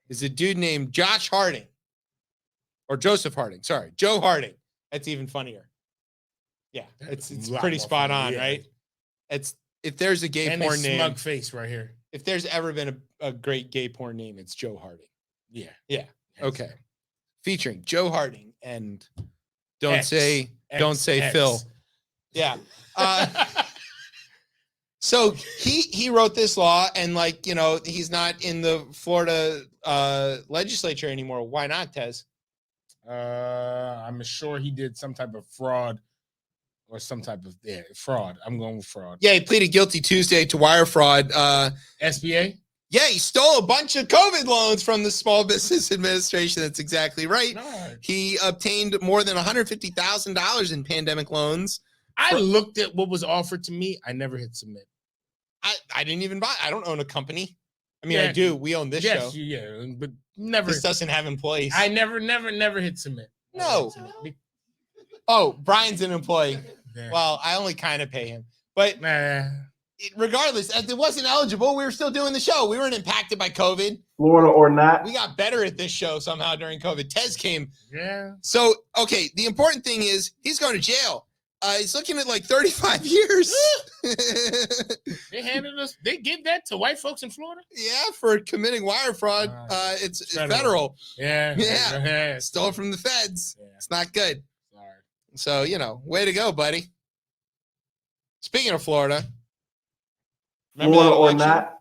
is a dude named Josh Harding, or Joseph Harding. Sorry, Joe Harding. That's even funnier. Yeah, it's a lot pretty more spot funny, on, yeah. right? It's if there's a gay And porn a name, smug face right here. if there's ever been a great gay porn name, it's Joe Harding. Yeah. Yeah. Yes. Okay. Featuring Joe Harding and don't X, say X. Phil. Yeah. So he wrote this law, and he's not in the Florida legislature anymore. Why not, Tez? I'm sure he did some type of fraud or some type of fraud. I'm going with fraud. Yeah, he pleaded guilty Tuesday to wire fraud. SBA? Yeah, he stole a bunch of COVID loans from the Small Business Administration. That's exactly right. No. He obtained more than $150,000 in pandemic loans. I looked at what was offered to me. I never hit submit. I didn't even buy. I don't own a company. I mean, Yeah. I do. We own this show. Yeah, but never. This doesn't have employees. I never hit submit. No. Never hit submit. Oh, Brian's an employee. Yeah. Well, I only kind of pay him. But Nah. regardless, as it wasn't eligible, we were still doing the show. We weren't impacted by COVID. Florida or not. We got better at this show somehow during COVID. Tez came. Yeah. So, okay, the important thing is he's going to jail. He's looking at like 35 years. They handed us. They give that to white folks in Florida. Yeah, for committing wire fraud. It's federal. Yeah. Yeah. Stole from the feds. Yeah. It's not good. Sorry. So, way to go, buddy. Speaking of Florida, remember Florida that or election? not.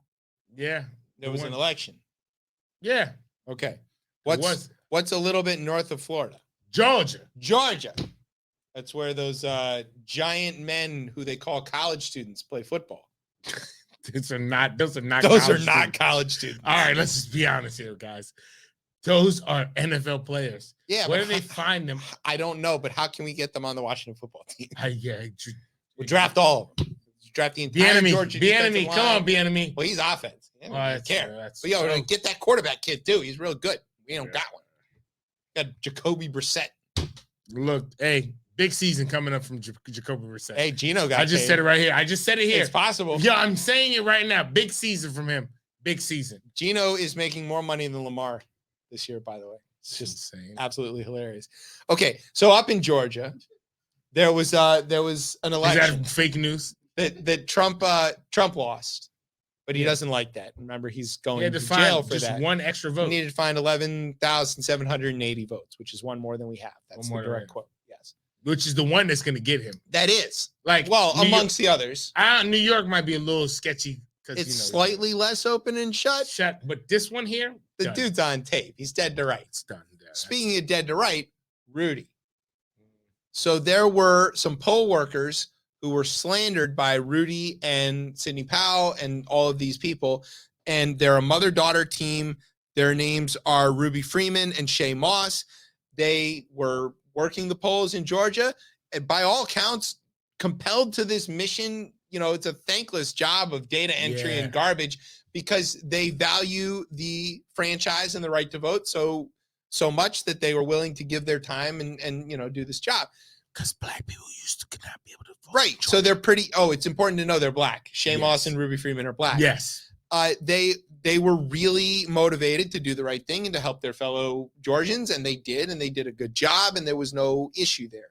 Yeah. There was an election. Yeah. Okay. was. What's a little bit north of Florida? Georgia. That's where those giant men who they call college students play football. Those are not Those are not students. college students. All right, let's just be honest here, guys. Those are NFL players. Yeah. Where but do they find them? I don't know, but how can we get them on the Washington football team? We'll draft all of them. Draft the entire Georgia defensive line. Come on, enemy. Well, he's offense. Yeah, we don't care. But so- get that quarterback kid too. He's real good. We don't got one. Got Jacoby Brissett. Look, hey, big season coming up from Jacoby Brissett. Hey, Gino got I just paid. said it right here. I just said it here. It's possible. Yeah, I'm saying it right now. Big season from him. Big season. Gino is making more money than Lamar this year, by the way. It's just insane. absolutely hilarious. Okay, so up in Georgia, there was an Is election that fake news? that Trump lost, but he doesn't like that. Remember, he's He going had to to jail find for just that. one extra He vote. needed to find 11,780 votes, which is one more than we have. That's One the more than direct we quote. Yes, Which is the one that's going to get him. that is. Like, Well, New amongst the others, York, New York might be a little sketchy because it's slightly less open and shut. shut, but this one here, The done. dude's on tape. He's dead to rights. It's done. Speaking of dead to right, Rudy. So there were some poll workers who were slandered by Rudy and Sidney Powell and all of these people. And they're a mother-daughter team. Their names are Ruby Freeman and Shay Moss. They were working the polls in Georgia, and by all accounts, compelled to this mission. It's a thankless job of data entry and garbage because they value the franchise and the right to vote so much that they were willing to give their time and do this job. Because black people used to not be able to vote. Right. So they're pretty. Oh, it's important to know they're black. Shay Moss and Ruby Freeman are black. Yes. They were really motivated to do the right thing and to help their fellow Georgians, and they did a good job, and there was no issue there.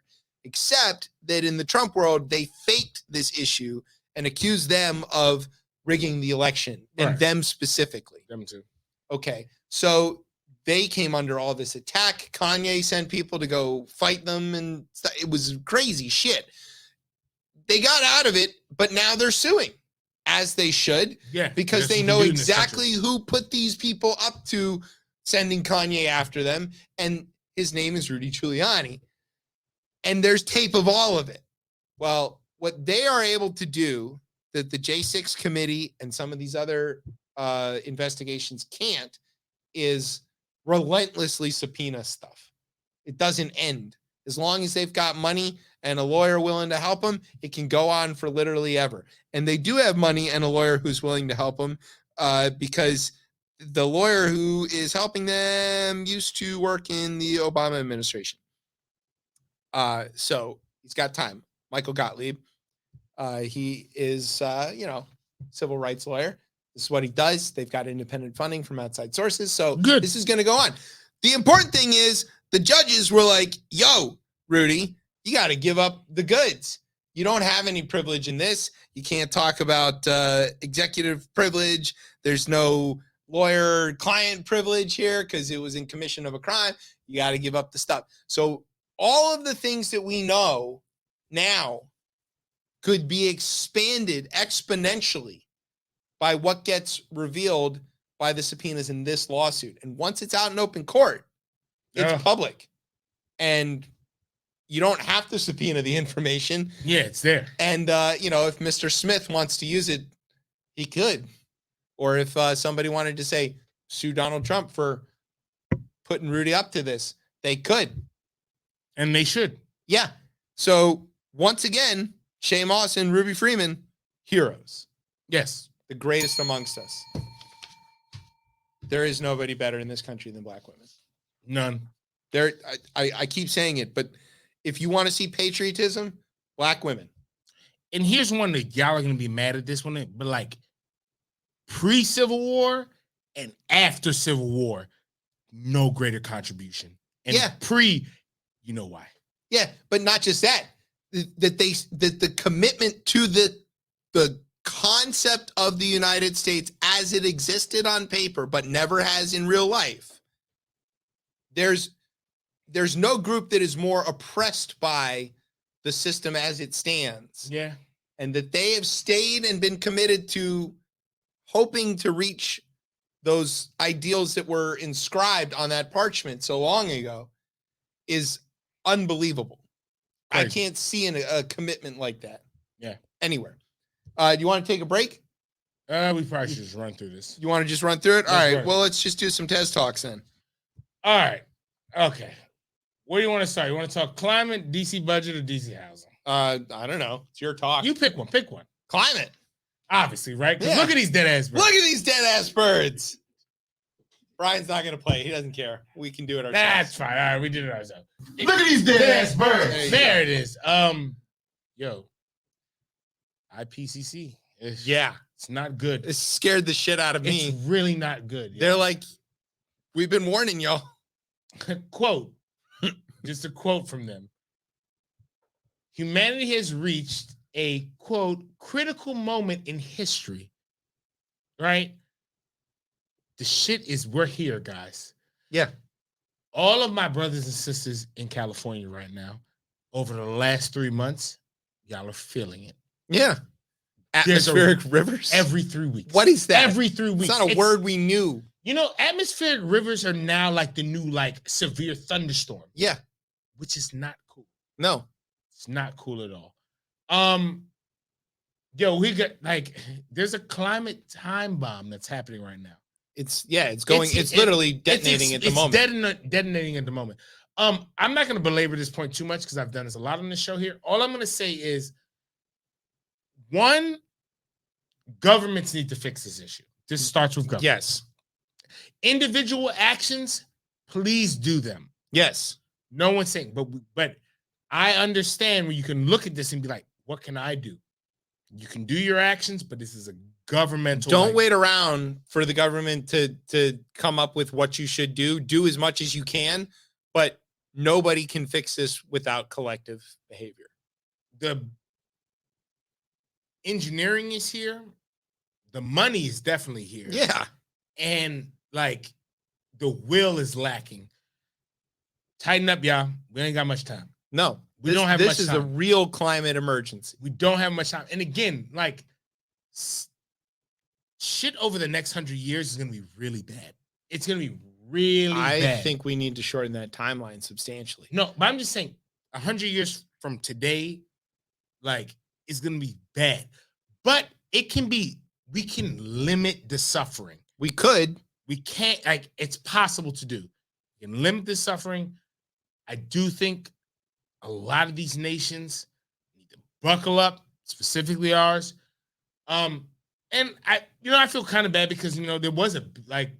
Except that in the Trump world, they faked this issue and accused them of rigging the election and Right. them specifically. Them too. Okay, so they came under all this attack. Kanye sent people to go fight them, and it was crazy shit. They got out of it, but now they're suing, as they should, Yeah. because that's they what know we do in this country. exactly who put these people up to sending Kanye after them, and his name is Rudy Giuliani. And there's tape of all of it. Well, what they are able to do that the J6 committee and some of these other investigations can't is relentlessly subpoena stuff. It doesn't end. As long as they've got money and a lawyer willing to help them, it can go on for literally ever. And they do have money and a lawyer who's willing to help them because the lawyer who is helping them used to work in the Obama administration. So he's got time. Michael Gottlieb. He is, civil rights lawyer. This is what he does. They've got independent funding from outside sources. So Good. This is going to go on. The important thing is the judges were like, yo, Rudy, you got to give up the goods. You don't have any privilege in this. You can't talk about executive privilege. There's no lawyer-client privilege here because it was in commission of a crime. You got to give up the stuff. So all of the things that we know now could be expanded exponentially by what gets revealed by the subpoenas in this lawsuit. And once it's out in open court, it's public. And you don't have to subpoena the information. Yeah, it's there. And, if Mr. Smith wants to use it, he could. Or if somebody wanted to say, sue Donald Trump for putting Rudy up to this, they could. And they should. Yeah. So once again, Shay Moss and Ruby Freeman, heroes. Yes. The greatest amongst us. There is nobody better in this country than black women. None. There, I keep saying it, but if you want to see patriotism, black women. And here's one that y'all are gonna be mad at this one, but like pre-Civil War and after Civil War, no greater contribution. And Yeah. you know why? Yeah, but not just that. That the commitment to the concept of the United States as it existed on paper, but never has in real life. There's no group that is more oppressed by the system as it stands. Yeah. And that they have stayed and been committed to hoping to reach those ideals that were inscribed on that parchment so long ago is unbelievable. I Crazy. can't see a commitment like that. Yeah. Anywhere. Do you want to take a break? We probably should just run through this. You want to just run through it? All Let's right. run. Well, let's just do some TES talks then. All right. Okay. Where do you want to start? You want to talk climate, DC budget, or DC housing? I don't know. It's your talk. You pick one. Pick one. Climate. Obviously, right? 'Cause Yeah. Look at these dead ass birds. Look at these dead ass birds. Brian's not going to play. He doesn't care. We can do it ourselves. That's fine. All right, we did it ourselves. Look at these dead ass birds. There you There it is. Yo, IPCC. Yeah. It's not good. It scared the shit out of It's me. really not good. They're like, we've been warning y'all. Quote, just a quote from them. Humanity has reached a, quote, critical moment in history, right? The shit is, we're here, guys. Yeah. All of my brothers and sisters in California right now, over the last 3 months, y'all are feeling it. Yeah. There's Atmospheric rivers. Every 3 weeks. What is that? Every 3 weeks. It's not a word we knew. You know, atmospheric rivers are now like the new, like, severe thunderstorm, Yeah. which is not cool. No. It's not cool at all. Yo, we got like there's a climate time bomb that's happening right now. It's going. It's literally detonating at the moment. Detonating at the moment. I'm not going to belabor this point too much because I've done this a lot on the show here. All I'm going to say is, one, governments need to fix this issue. This starts with government. Yes. Individual actions, please do them. Yes. No one's saying, but I understand where you can look at this and be like, what can I do? You can do your actions, but this is a governmental. Don't wait around for the government to come up with what you should do. Do as much as you can, but nobody can fix this without collective behavior. The engineering is here. the money is definitely here. Yeah. And like the will is lacking. Tighten up, y'all. We ain't got much time. No. We don't have much This is time. a real climate emergency. We don't have much time. And again, like shit over the next 100 years is gonna be really bad. It's gonna be really bad. I think we need to shorten that timeline substantially. No, but I'm just saying 100 years from today, like it's gonna be bad. But it can be, we can limit the suffering. We could. We can't, like, it's possible to do. We can limit the suffering. I do think a lot of these nations need to buckle up, specifically ours. And I feel kind of bad because, there was the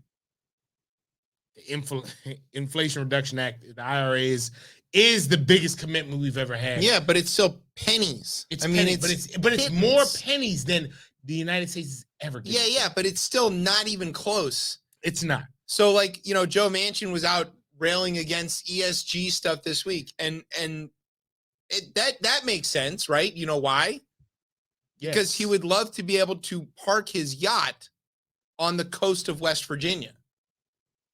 Inflation Reduction Act, the IRA is the biggest commitment we've ever had. Yeah, but it's still pennies. It's more pennies than the United States has ever given. Yeah, but it's still not even close. It's not. So Joe Manchin was out railing against ESG stuff this week, and that makes sense, right? You know why? Yes. Because he would love to be able to park his yacht on the coast of West Virginia,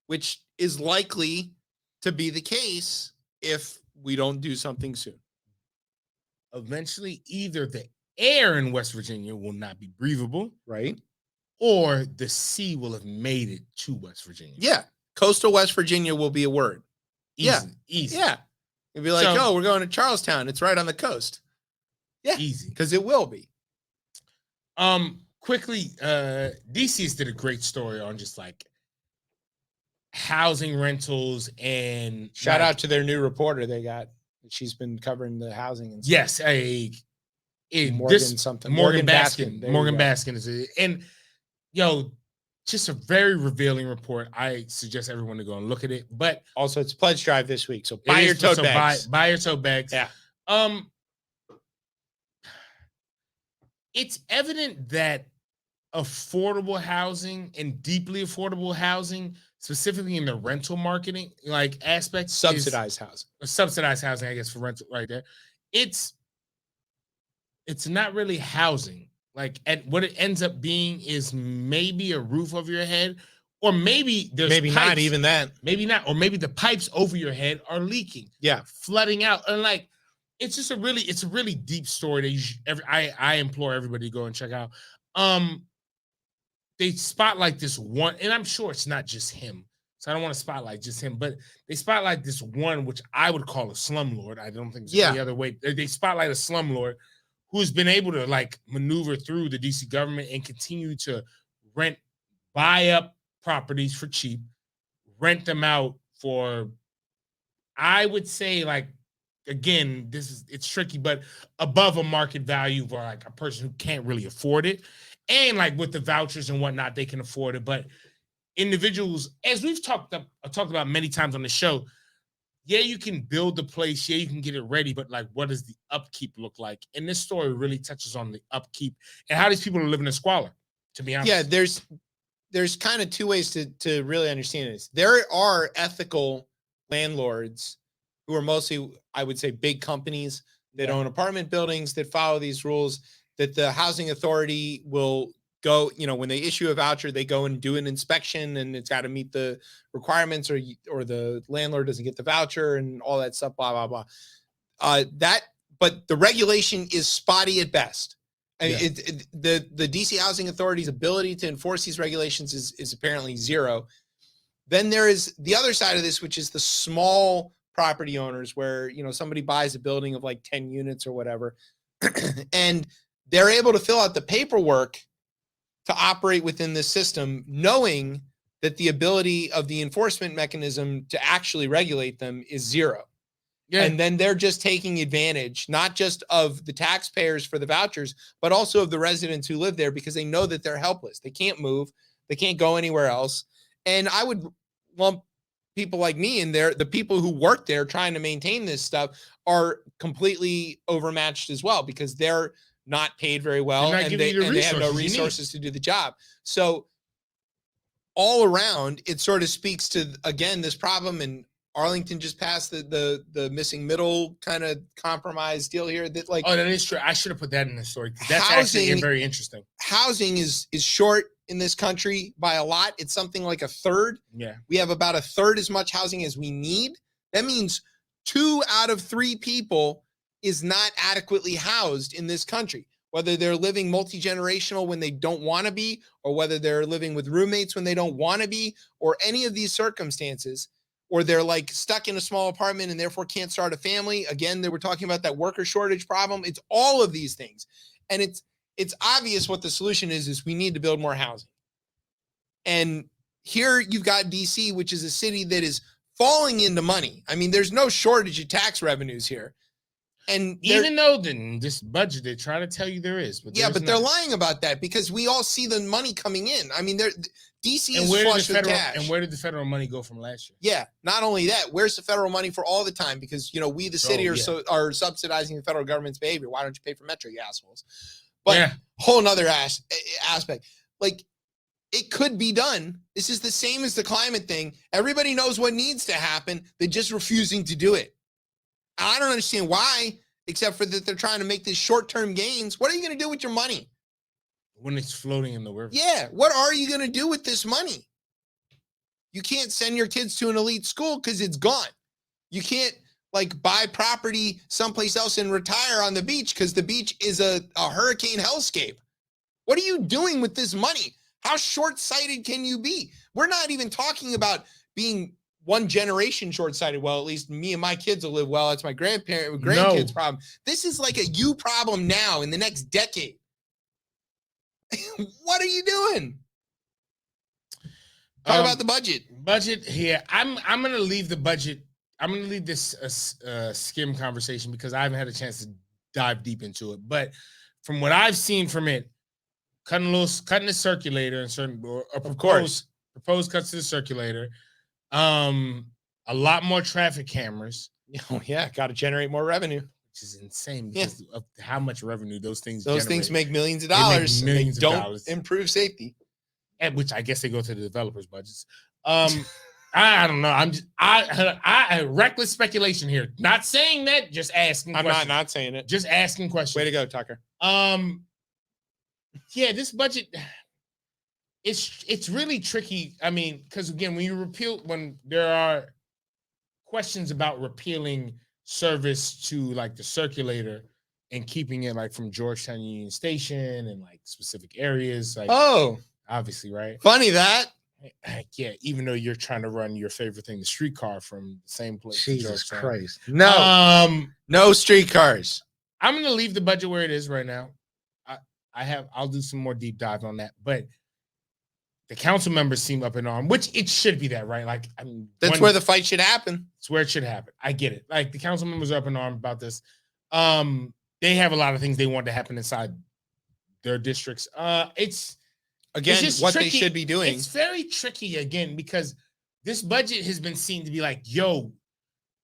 which is likely to be the case if we don't do something soon. Eventually, either the air in West Virginia will not be breathable, Right? or the sea will have made it to West Virginia. Yeah. Coastal West Virginia will be a word. Easy. Yeah. It'd be like, So- we're going to Charlestown. It's right on the coast. Yeah. Easy. Because it will be. Quickly, DC's did a great story on just like housing rentals and Shout out to their new reporter they got. She's been covering the housing and stuff. Yes, Morgan Baskin. There Morgan you go. Baskin is and just a very revealing report. I suggest everyone to go and look at it. But Also, it's pledge drive this week, so it buy is- your tote so bags. Buy your tote bags. Yeah. It's evident that affordable housing and deeply affordable housing, specifically in the rental marketing aspect, Subsidized housing. subsidized housing, I guess, for rental right there. It's not really housing. And what it ends up being is maybe a roof over your head, or maybe there's Maybe not pipes, even that. maybe not, or maybe the pipes over your head are leaking, Yeah. flooding out, and it's just a really deep story that you should I implore everybody to go and check out. They spotlight this one, and I'm sure it's not just him. So I don't want to spotlight just him, but they spotlight this one, which I would call a slumlord. I don't think there's any other way. They spotlight a slumlord who's been able to maneuver through the DC government and continue to buy up properties for cheap, rent them out for, I would say, again, it's tricky, but above a market value for a person who can't really afford it. And with the vouchers and whatnot, they can afford it. But individuals, as we've talked about many times on the show, yeah, you can build the place, yeah, you can get it ready, but what does the upkeep look like? And this story really touches on the upkeep and how these people are living in squalor, to be honest. Yeah, there's kind of two ways to really understand this. There are ethical landlords who are mostly, I would say, big companies that own apartment buildings that follow these rules, that the housing authority will go, when they issue a voucher, they go and do an inspection and it's got to meet the requirements, or the landlord doesn't get the voucher and all that stuff, blah, blah, blah. But the regulation is spotty at best. I mean, the DC Housing Authority's ability to enforce these regulations is apparently zero. Then there is the other side of this, which is the small property owners where, somebody buys a building of 10 units or whatever, and they're able to fill out the paperwork to operate within this system, knowing that the ability of the enforcement mechanism to actually regulate them is zero. Yeah. And then they're just taking advantage, not just of the taxpayers for the vouchers, but also of the residents who live there, because they know that they're helpless. They can't move. They can't go anywhere else. And I would lump people like me in there. The people who work there trying to maintain this stuff are completely overmatched as well, because they're not paid very well, and they have no resources to do the job. So all around, it sort of speaks to, again, this problem. And Arlington just passed the missing middle kind of compromise deal here. That like, Oh, that is true. I should have put that in the story. That's actually very interesting. Housing is short in this country by a lot. It's something like a third. Yeah. We have about a third as much housing as we need. That means 2 out of 3 people is not adequately housed in this country, whether they're living multi-generational when they don't want to be, or whether they're living with roommates when they don't want to be, or any of these circumstances, or they're like stuck in a small apartment and therefore can't start a family. Again, they were talking about that worker shortage problem. It's all of these things. And it's obvious what the solution is we need to build more housing. And here you've got DC, which is a city that is falling into money. I mean, there's no shortage of tax revenues here. And even though this budget, they try to tell you there is, but yeah, but they're lying about that because we all see the money coming in. I mean, DC is flush with cash. And where did the federal money go from last year? Yeah, not only that, where's the federal money for all the time? Because we, the city, are subsidizing the federal government's behavior. Why don't you pay for Metro, you assholes? But whole nother aspect, like it could be done. This is the same as the climate thing. Everybody knows what needs to happen. They're just refusing to do it. I don't understand why, except for that they're trying to make these short-term gains. What are you going to do with your money? When it's floating in the river. Yeah, what are you going to do with this money? You can't send your kids to an elite school because it's gone. You can't buy property someplace else and retire on the beach because the beach is a hurricane hellscape. What are you doing with this money? How short-sighted can you be? We're not even talking about being one generation short-sighted. Well, at least me and my kids will live well. It's my grandkids' problem. This is like a you problem now in the next decade. What are you doing? Talk about the budget. Budget here. I'm gonna leave the budget. I'm gonna leave this skim conversation because I haven't had a chance to dive deep into it. But from what I've seen from it, cutting the circulator and certain proposed cuts to the circulator. A lot more traffic cameras. Oh yeah, got to generate more revenue, which is insane because of how much revenue those things. Things make millions of dollars. Millions of dollars. Improve safety, and which I guess they go to the developers' budgets. I don't know. I reckless speculation here. Not saying that. Just asking. I'm questions. not saying it. Just asking questions. Way to go, Tucker. Yeah, this budget. It's really tricky. I mean, because again, when there are questions about repealing service to the circulator and keeping it from Georgetown Union Station and specific areas, obviously, right? Funny that. Yeah, even though you're trying to run your favorite thing, the streetcar from the same place. Jesus Christ. No. No streetcars. I'm gonna leave the budget where it is right now. I'll do some more deep dive on that, but the council members seem up in arms, which it should be that, right? That's where the fight should happen. It's where it should happen. I get it. The council members are up in arms about this. They have a lot of things they want to happen inside their districts. It's what tricky. They should be doing. It's very tricky again because this budget has been seen to be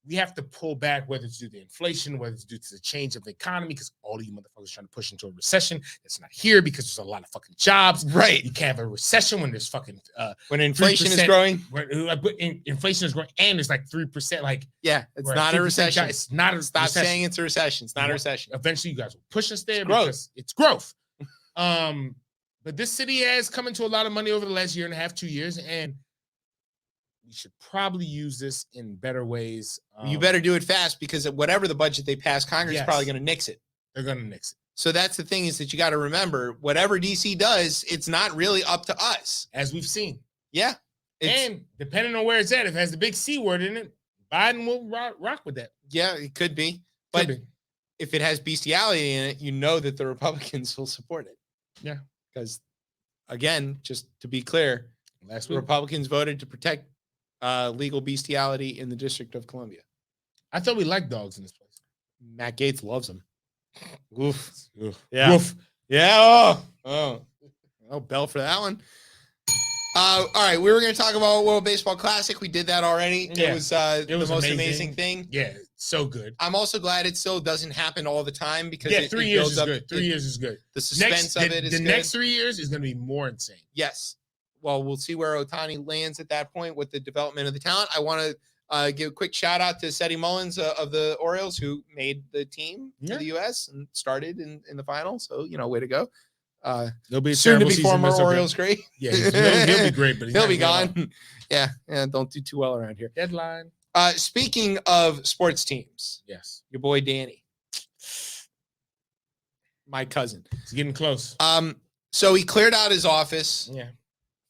we have to pull back, whether it's due to inflation, whether it's due to the change of the economy, because all of you motherfuckers trying to push into a recession that's not here because there's a lot of fucking jobs. Right. You can't have a recession when there's fucking when inflation is growing. Inflation is growing and it's 3%. Yeah, it's not a recession. It's not a Stop recession. saying it's a recession. It's not a recession. Eventually, you guys will push us there because it's growth. But this city has come into a lot of money over the last year and a half, 2 years, and we should probably use this in better ways. You better do it fast because whatever the budget they pass, Congress is probably going to nix it. They're going to nix it. So that's the thing is that you got to remember, whatever DC does, it's not really up to us. As we've seen. Yeah. And depending on where it's at, if it has the big C word in it, Biden will rock with that. Yeah, it could be. But if it has bestiality in it, you know that the Republicans will support it. Yeah. Because, again, just to be clear, last week Republicans voted to protect legal bestiality in the District of Columbia. I thought we liked dogs in this place. Matt Gaetz loves them. Oof. Yeah. Oof. Yeah. Oh, bell for that one. All right, we were going to talk about World Baseball Classic. We did that already. Yeah. It was the most amazing thing. Yeah, so good. I'm also glad it still doesn't happen all the time because 3 years is good. 3 years is good. The suspense of it is good. The next 3 years is going to be more insane. Yes. Well, we'll see where Ohtani lands at that point with the development of the talent. I want Give a quick shout out to Seti Mullins of the Orioles, who made the team to the U.S. and started in the final. So, way to go. He'll be a soon to terrible be season, former but it's okay. Orioles great. Yeah, he'll be great, but he'll be gone. Yeah, don't do too well around here. Deadline. Speaking of sports teams, Yes, your boy Danny, my cousin, it's getting close. So he cleared out his office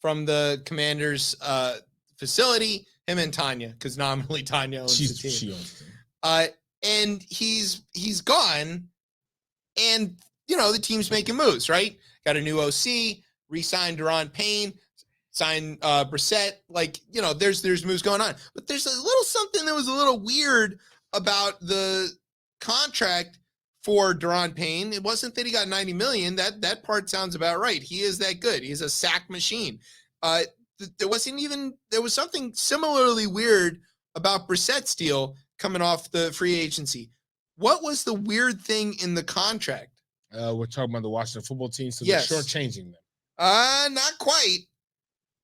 from the Commanders' facility. Him and Tanya, because nominally Tanya owns the team. She owns the team. And he's gone, and the team's making moves, right? Got a new OC, re-signed Deron Payne, signed Brissett. There's moves going on, but there's a little something that was a little weird about the contract for Deron Payne. It wasn't that he got $90 million. That part sounds about right. He is that good. He's a sack machine. There was something similarly weird about Brissett's deal coming off the free agency. What was the weird thing in the contract? We're talking about the Washington football team, so Yes. they're shortchanging them. Not quite.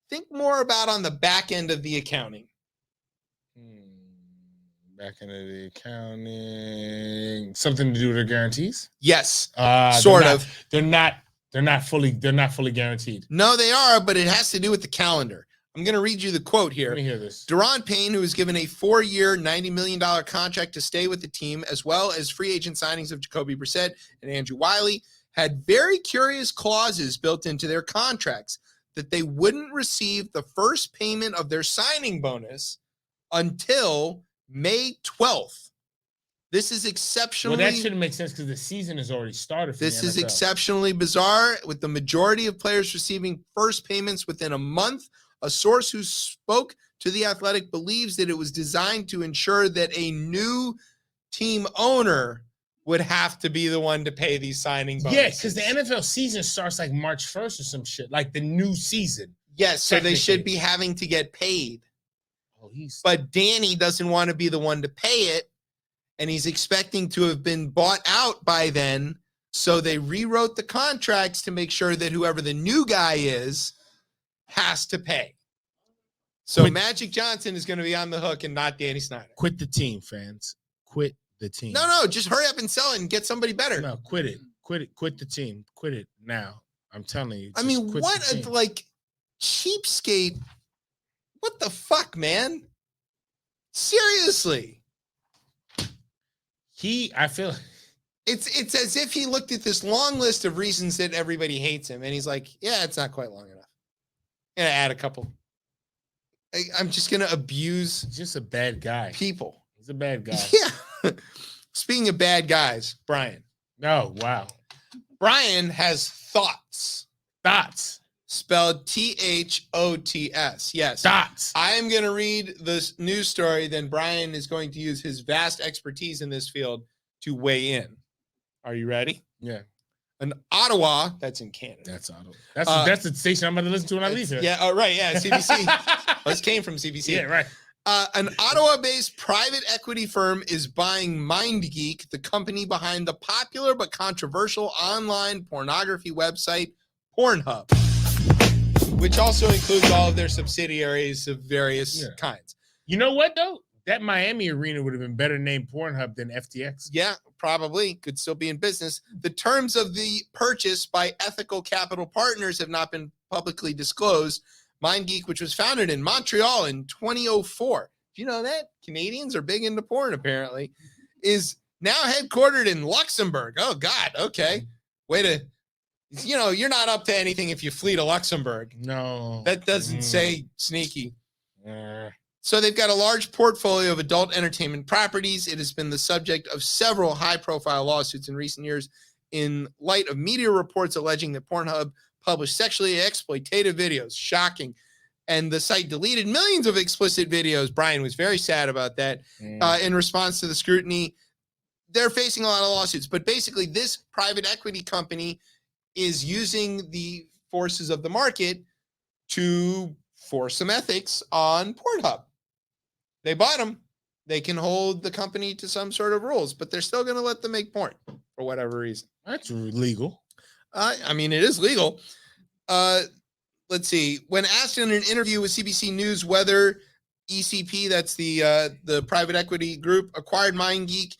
Think more about on the back end of the accounting. Back into the accounting, something to do with their guarantees. Yes, Sort of. They're not fully guaranteed. No, they are, but it has to do with the calendar. I'm going to read you the quote here. Let me hear this. Deron Payne, who was given a 4-year, $90 million contract to stay with the team, as well as free agent signings of Jacoby Brissett and Andrew Wiley, had very curious clauses built into their contracts that they wouldn't receive the first payment of their signing bonus until May 12th. This is exceptionally... Well, that shouldn't make sense because the season has already started for This the is NFL. exceptionally bizarre, with the majority of players receiving first payments within a month. A source who spoke to The Athletic believes that it was designed to ensure that a new team owner would have to be the one to pay these signing bonuses. Yeah, because the NFL season starts like March 1st or some shit, like the new season. Yes, so they should be having to get paid. But Danny doesn't want to be the one to pay it, and he's expecting to have been bought out by then. So they rewrote the contracts to make sure that whoever the new guy is has to pay. So Magic Johnson is going to be on the hook and not Danny Snyder. Quit the team, fans. Quit the team. No, just hurry up and sell it and get somebody better. No, quit it. Quit it. Quit the team. Quit it now. I'm telling you. I mean, what a cheapskate. What the fuck, man? Seriously. I feel it's as if he looked at this long list of reasons that everybody hates him, and he's like, yeah, it's not quite long enough. I'm gonna add a couple. I'm just gonna abuse. He's just a bad guy. People. He's a bad guy. Yeah. Speaking of bad guys, Brian. Oh, wow. Brian has thoughts. Thoughts. Spelled THOTS. Yes. Thoughts. I am going to read this news story. Then Brian is going to use his vast expertise in this field to weigh in. Are you ready? Yeah. In Ottawa, that's in Canada. That's Ottawa. That's the station I'm going to listen to when I leave here. Yeah. Oh, right. Yeah. CBC. This came from CBC. Yeah, right. An Ottawa-based private equity firm is buying MindGeek, the company behind the popular but controversial online pornography website Pornhub, which also includes all of their subsidiaries of various kinds. You know what, though? That Miami arena would have been better named Pornhub than FTX. Yeah, probably. Could still be in business. The terms of the purchase by Ethical Capital Partners have not been publicly disclosed. MindGeek, which was founded in Montreal in 2004. Do you know that? Canadians are big into porn, apparently. Is now headquartered in Luxembourg. Oh, God. Okay. Way to... you're not up to anything if you flee to Luxembourg. No. That doesn't say sneaky. So they've got a large portfolio of adult entertainment properties. It has been the subject of several high-profile lawsuits in recent years in light of media reports alleging that Pornhub published sexually exploitative videos. Shocking. And the site deleted millions of explicit videos. Brian was very sad about that. In response to the scrutiny, they're facing a lot of lawsuits. But basically, this private equity company is using the forces of the market to force some ethics on Pornhub. They bought them. They can hold the company to some sort of rules, but they're still going to let them make porn for whatever reason. That's legal. I mean, it is legal. Let's see. When asked in an interview with CBC News whether ECP, that's the private equity group, acquired MindGeek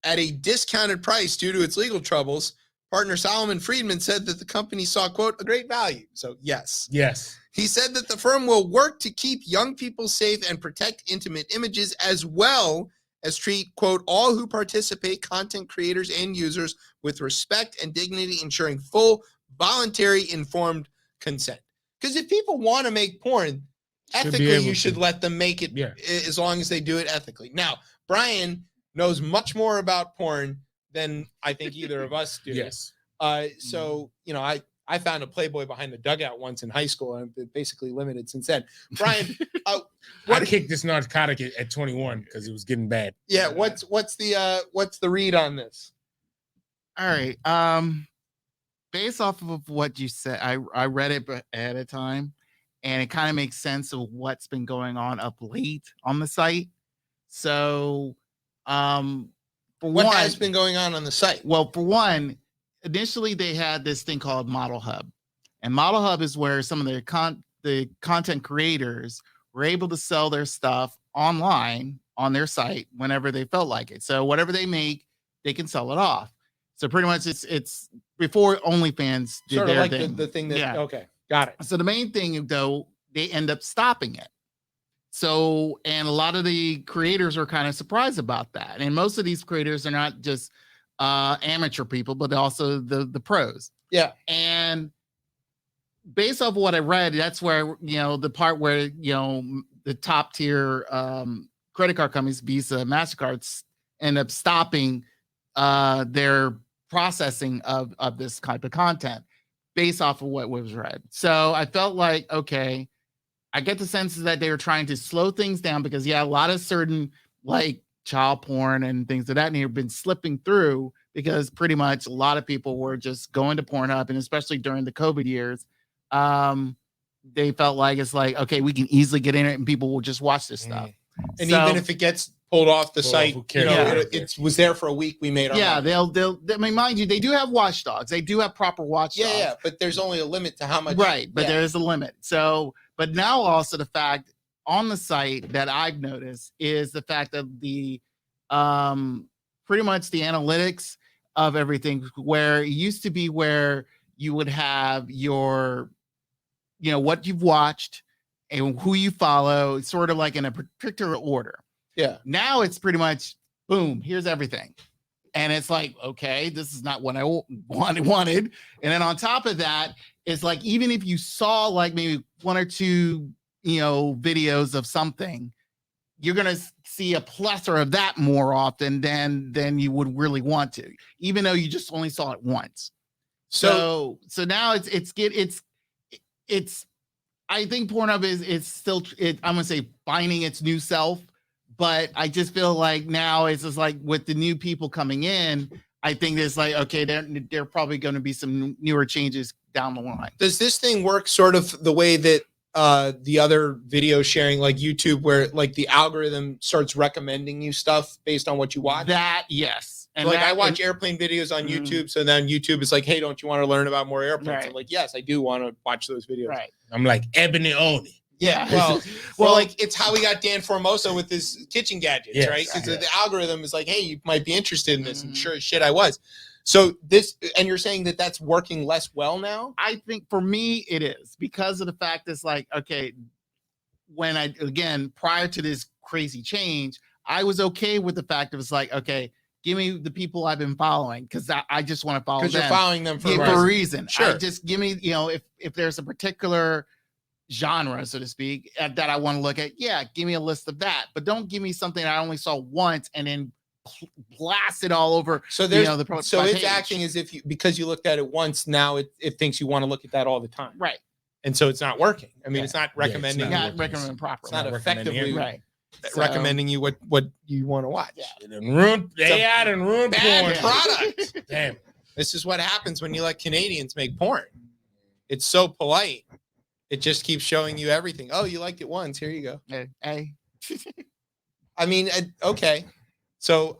at a discounted price due to its legal troubles. Partner Solomon Friedman said that the company saw, quote, a great value. So, yes. Yes. He said that the firm will work to keep young people safe and protect intimate images, as well as treat, quote, all who participate, content creators and users, with respect and dignity, ensuring full, voluntary, informed consent. Because if people want to make porn, ethically, you should let them make it, as long as they do it ethically. Now, Brian knows much more about porn than I think either of us do. Yes. So, you know, I found a Playboy behind the dugout once in high school, and I've been basically limited since then. Brian, I kicked this narcotic at 21 because it was getting bad. Yeah, what's the read on this? All right. Based off of what you said, I read it ahead of time, and it kind of makes sense of what's been going on up late on the site. So, for what one, has been going on the site? Well, for one, initially they had this thing called Model Hub, and Model Hub is where some of the content creators were able to sell their stuff online on their site whenever they felt like it. So whatever they make, they can sell it off. So pretty much it's before OnlyFans did Sort of their like thing. the thing that, Yeah. Okay, got it. So the main thing, though, they end up stopping it. So, and a lot of the creators are kind of surprised about that. And most of these creators are not just amateur people, but also the pros. Yeah. And based off what I read, that's where, you know, the part where, you know, the top tier credit card companies, Visa, MasterCard, end up stopping their processing of this type of content based off of what was read. So I felt like, okay, I get the sense that they were trying to slow things down because, a lot of certain like child porn and things of that nature have been slipping through because pretty much a lot of people were just going to Pornhub, and especially during the COVID years, they felt like it's like, okay, we can easily get in it and people will just watch this stuff. And So- even if it gets pulled off the site, who you cares? know, Yeah. it was there for a week. We made our money. they'll. I mean, mind you, they do have watchdogs. They do have proper watchdogs. Yeah, but there's only a limit to how much. Right, but yeah. there is a limit. So, but now also the fact on the site that I've noticed is the fact that the pretty much the analytics of everything, where it used to be where you would have your, you know, what you've watched and who you follow, sort of like in a particular order. Yeah. Now it's pretty much boom, here's everything. And it's like, okay, this is not what I wanted. And then on top of that, it's like, even if you saw like maybe one or two, you know, videos of something, you're going to see a plethora of that more often than you would really want to, even though you just only saw it once. So now it's I think Pornhub is still, I'm going to say, finding its new self. But I just feel like now it's just like with the new people coming in, I think it's like, okay, there probably going to be some newer changes down the line. Does this thing work sort of the way that the other video sharing, like YouTube, where like the algorithm starts recommending you stuff based on what you watch? That, yes. And like that, I watch airplane videos on YouTube, so then YouTube is like, hey, don't you want to learn about more airplanes? Right. I'm like, yes, I do want to watch those videos. right. I'm like Ebony Oni. Yeah, well, like it's how we got Dan Formosa with his kitchen gadgets, Yes, right? Because yeah. the algorithm is like, hey, you might be interested in this, and Mhm. sure as shit, I was. So this, and you're saying that that's working less well now? I think for me it is because of the fact it's like, okay, when prior to this crazy change, I was okay with the fact it was like, okay, give me the people I've been following because I just want to follow them. Because you're following them for Yeah, a for a reason. reason. Sure. Just give me, you know, if there's a particular genre, so to speak, that I want to look at, give me a list of that. But don't give me something I only saw once and then blast it all over. So there's, so my it's page. acting as if because you looked at it once, now it thinks you want to look at that all the time. Right. And so it's not working. I mean, Yeah. it's not Yeah, it's recommending. not Not working. recommending properly. It's not recommending effectively it. Right. So- recommending you what you want to watch. Yeah. They ruined Bad porn. product. Damn. This is what happens when you let Canadians make porn. It's so polite. It just keeps showing you everything. Oh, you liked it once. Here you go. Hey. I mean, okay. So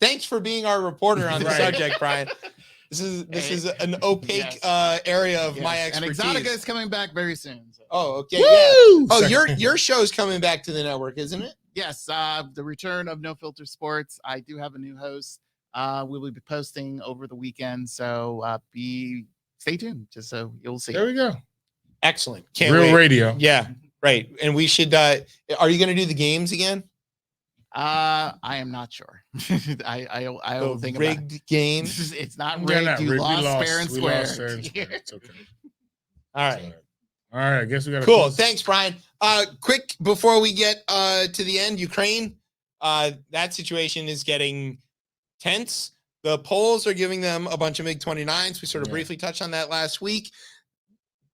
thanks for being our reporter on the Right. subject, Brian. This is Hey. an opaque area of my And expertise. Exotica is coming back very soon. So. Oh, okay. Woo! Yeah. Oh, Sorry. your show's coming back to the network, isn't it? Yes, the return of No Filter Sports. I do have a new host. We will be posting over the weekend, so stay tuned, just so you'll see. There we go. Excellent. Can't Real wait. radio. Yeah, right. And we should. Are you going to do the games again? I am not sure. I will The think about it. rigged games. It's not They're rigged. not You rigged. We lost fair and we square. lost fair and square. It's okay. All It's right. All right. I guess we got Cool. Thanks, Brian. Quick before we get to the end, Ukraine. That situation is getting tense. The Poles are giving them a bunch of MiG-29s. We sort of briefly touched on that last week.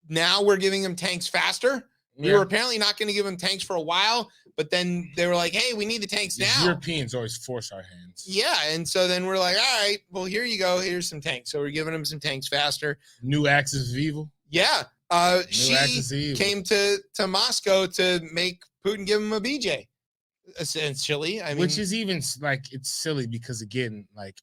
Now we're giving them tanks faster. We were apparently not going to give them tanks for a while, but then they were like, hey, we need the tanks now. Europeans always force our hands. Yeah, and so then we're like, all right, well, here you go. Here's some tanks. So we're giving them some tanks faster. New axis of evil. Yeah. New She axis of evil. came to Moscow to make Putin give him a BJ, essentially. I mean, Which is even like, it's silly because, again, like,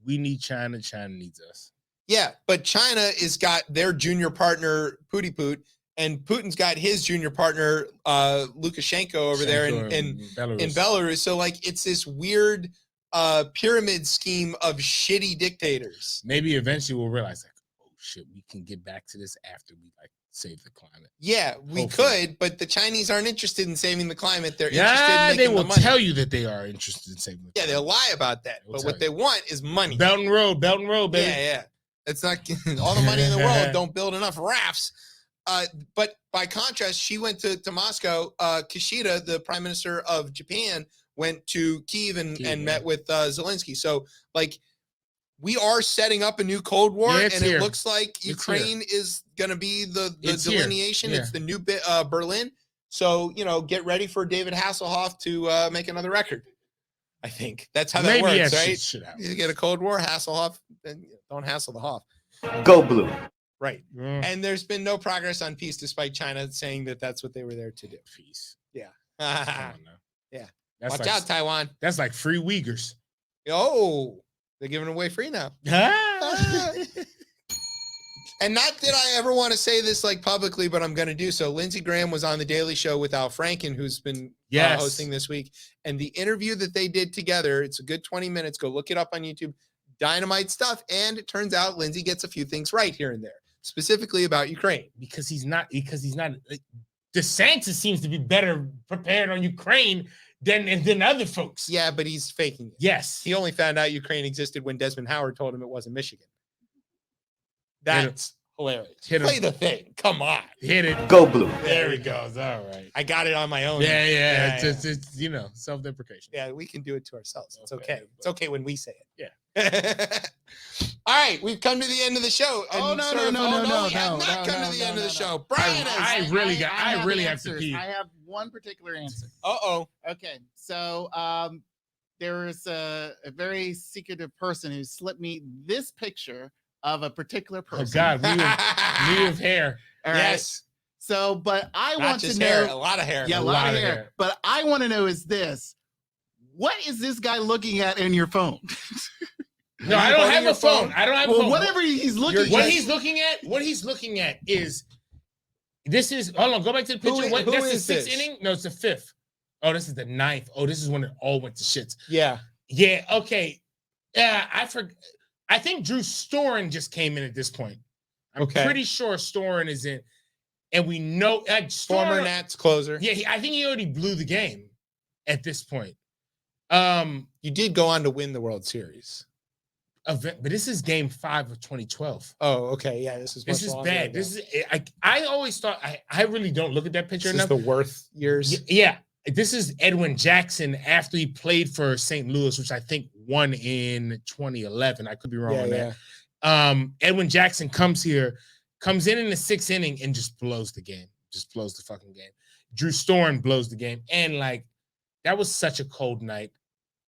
we need China. China needs us. yeah, but China has got their junior partner, Put, and Putin's got his junior partner, Lukashenko, over there in Belarus. So, like, it's this weird pyramid scheme of shitty dictators. Maybe eventually we'll realize, like, oh shit, we can get back to this after we like save the climate. Yeah, we Hopefully. could, but the Chinese aren't interested in saving the climate. They're interested in Yeah, making they the will money. tell you that they are interested in saving the Yeah, they'll lie about that. They'll But tell what they want is money. Belt and Road, baby. Yeah. It's not all the money in the world. Don't build enough rafts. But by contrast, she went to Moscow. Kishida, the prime minister of Japan, went to Kyiv and met with Zelensky. So, like, we are setting up a new Cold War, Yeah, and it's it here. looks like It's Ukraine is going to be the It's here. delineation. Yeah. It's the new Berlin. So, get ready for David Hasselhoff to make another record. I think that's how that Maybe works, that right? should happen. You get a Cold War, Hasselhoff, then don't hassle the Hoff. Go blue. Right. Mm, And there's been no progress on peace despite China saying that that's what they were there to do. peace. Yeah. Come on now. Yeah. That's Watch like, out, Taiwan. That's like free Uyghurs. Oh, they're giving away free now. And not that I ever want to say this like publicly, but I'm going to do so. Lindsey Graham was on the Daily Show with Al Franken, who's been Yes. hosting this week. And the interview that they did together, it's a good 20 minutes. Go look it up on YouTube. Dynamite stuff. And it turns out Lindsey gets a few things right here and there, specifically about Ukraine. because he's not. DeSantis seems to be better prepared on Ukraine than other folks. Yeah, but he's faking it. Yes. He only found out Ukraine existed when Desmond Howard told him it wasn't Michigan. That's hilarious. Hit him. Play the thing. Come on. Hit it. Go blue. There he goes. All right. I got it on my own. Yeah. Yeah, It's self-deprecation. Yeah, we can do it to ourselves. It's Okay, okay. It's okay when we say it. Yeah. All right, we've come to the end of the show. Oh, and no, sort no, of- no, oh, no, no, we have no, not no, come no, to the end no, of the no. show. Brian I is. really have to answers. pee. I have one particular answer. Uh-oh. Okay, so there is a very secretive person who slipped me this picture of a particular Oh person. God, we have hair. All right. Yes. So, but I Not want to just know. hair, a lot of hair. Yeah, a lot of hair. But I want to know is this: what is this guy looking at in your phone? No, I don't have a phone. I don't have a Well, phone. whatever he's looking What at. he's looking at is this is hold on, go back to the picture. Who That's the is sixth this? inning? No, it's the fifth. Oh, this is the ninth. Oh, this is when it all went to shits. Yeah. Yeah, okay. Yeah, I think Drew Storen just came in at this point. I'm Okay. pretty sure Storen is in, and we know Former Storen, Nats closer. Yeah, I think he already blew the game at this point. You did go on to win the World Series. But this is Game 5 of 2012. Oh, okay. Yeah, this is This much is longer bad. ago. This is I always thought I really don't look at that picture This is enough. the Worth years. Yeah, this is Edwin Jackson after he played for St. Louis, which I think won in 2011. I could be wrong on that. Edwin Jackson comes in the sixth inning and just blows the game. Just blows the fucking game. Drew Storen blows the game. And like that was such a cold night.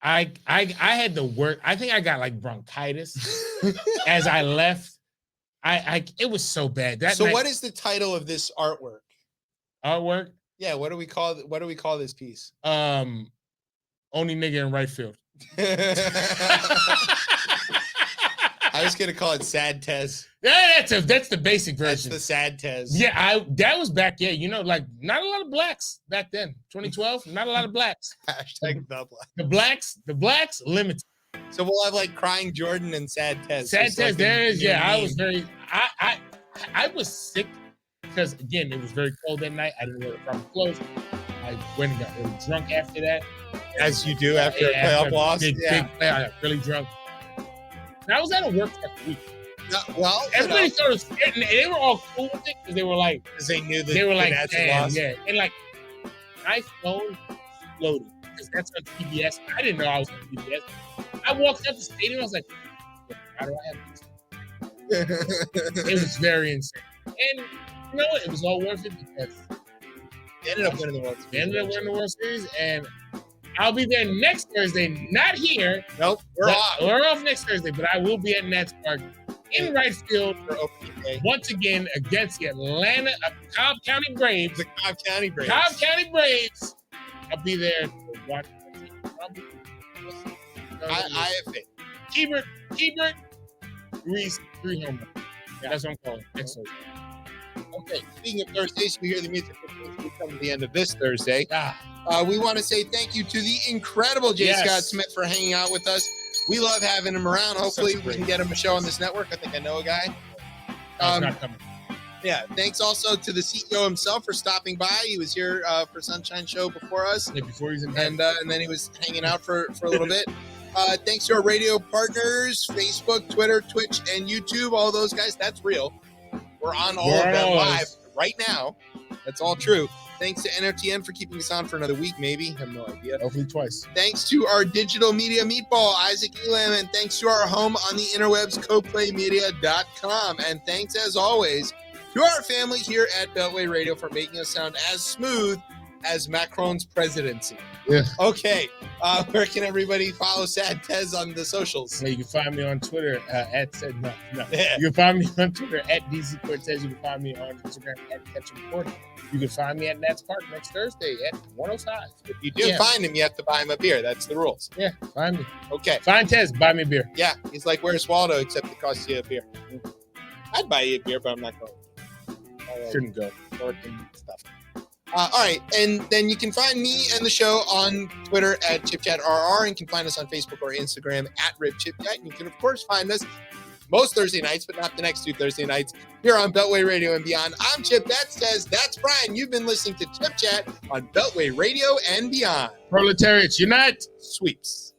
I had the worst. I think I got like bronchitis as I left. It was so bad. So what is the title of this artwork? Artwork? Yeah, what do we call this piece? Only nigga in right field. I was gonna call it Sad Tez. Yeah, that's the basic That's version. the Sad Tez. Yeah, that was back. Yeah, like not a lot of blacks back then. 2012, not a lot of blacks. Hashtag the Black. The blacks limited. So we'll have like Crying Jordan and Sad Tez. Sad just like test. There is. your Yeah, I name. was very. I was sick because again it was very cold that night. I didn't wear the proper clothes. I went and got really drunk after that. As you do after a After playoff loss. Big play, I got really drunk. And I was at a work for a week. Well, Everybody started, and they were all cool with it because they were like, because they knew that they were the like, Nats had damn, lost. yeah, and like my phone exploded because that's on PBS. I didn't know I was on PBS. I walked up the stadium. I was like, how do I have this? It was very insane, and you know what? It was all worth it because They ended up winning the World they Series. ended up winning the World Series, and I'll be there next Thursday. Not here. Nope, we're but- off We're off next Thursday, but I will be at Nats Park in right field for opening day. once again against the Cobb County Braves. The Cobb County Braves. Cobb County Braves. I'll be there to watch. Probably. I have faith. Keybert, Reese, 3 home runs. Yeah, that's what I'm calling it. Next Thursday. Okay, speaking of Thursdays, we hear the music. We come to the end of this Thursday. Ah, We want to say thank you to the incredible J. Yes. Scott Smith for hanging out with us. We love having him around. Hopefully, Such a we can great- get him a show on this network. I think I know a guy. that's not coming. Yeah, thanks also to the CEO himself for stopping by. He was here for Sunshine Show before us, Yeah, before he's in and then he was hanging out for a little bit. Thanks to our radio partners, Facebook, Twitter, Twitch, and YouTube. All those guys, that's real. We're on all of them live right now. That's all true. Thanks to NRTN for keeping us on for another week, maybe. I have no idea. Hopefully twice. Thanks to our digital media meatball, Isaac Elam, and thanks to our home on the interwebs, coplaymedia.com. And thanks, as always, to our family here at Beltway Radio for making us sound as smooth as Macron's presidency. Yeah. Okay, where can everybody follow Sad Tez on the socials? Yeah, you can find me on Twitter at said no. Yeah. You can find me on Twitter at DC Cortez. You can find me on Instagram at Catch Report. You can find me at Nats Park next Thursday at 105. If you do Yeah. find him, you have to buy him a beer. That's the rules. Yeah, find me. Okay. Find Tez, buy me a beer. Yeah, he's like, where's Waldo? Except it costs you a beer. I'd buy you a beer, but I'm not going. Shouldn't go. Work and stuff. All right, and then you can find me and the show on Twitter at ChipChatRR, and you can find us on Facebook or Instagram at RibChipChat. And you can, of course, find us most Thursday nights, but not the next 2 Thursday nights, here on Beltway Radio and Beyond. I'm Chip, that's Tez, that's Brian. You've been listening to Chip Chat on Beltway Radio and Beyond. Proletariats, unite! Sweeps.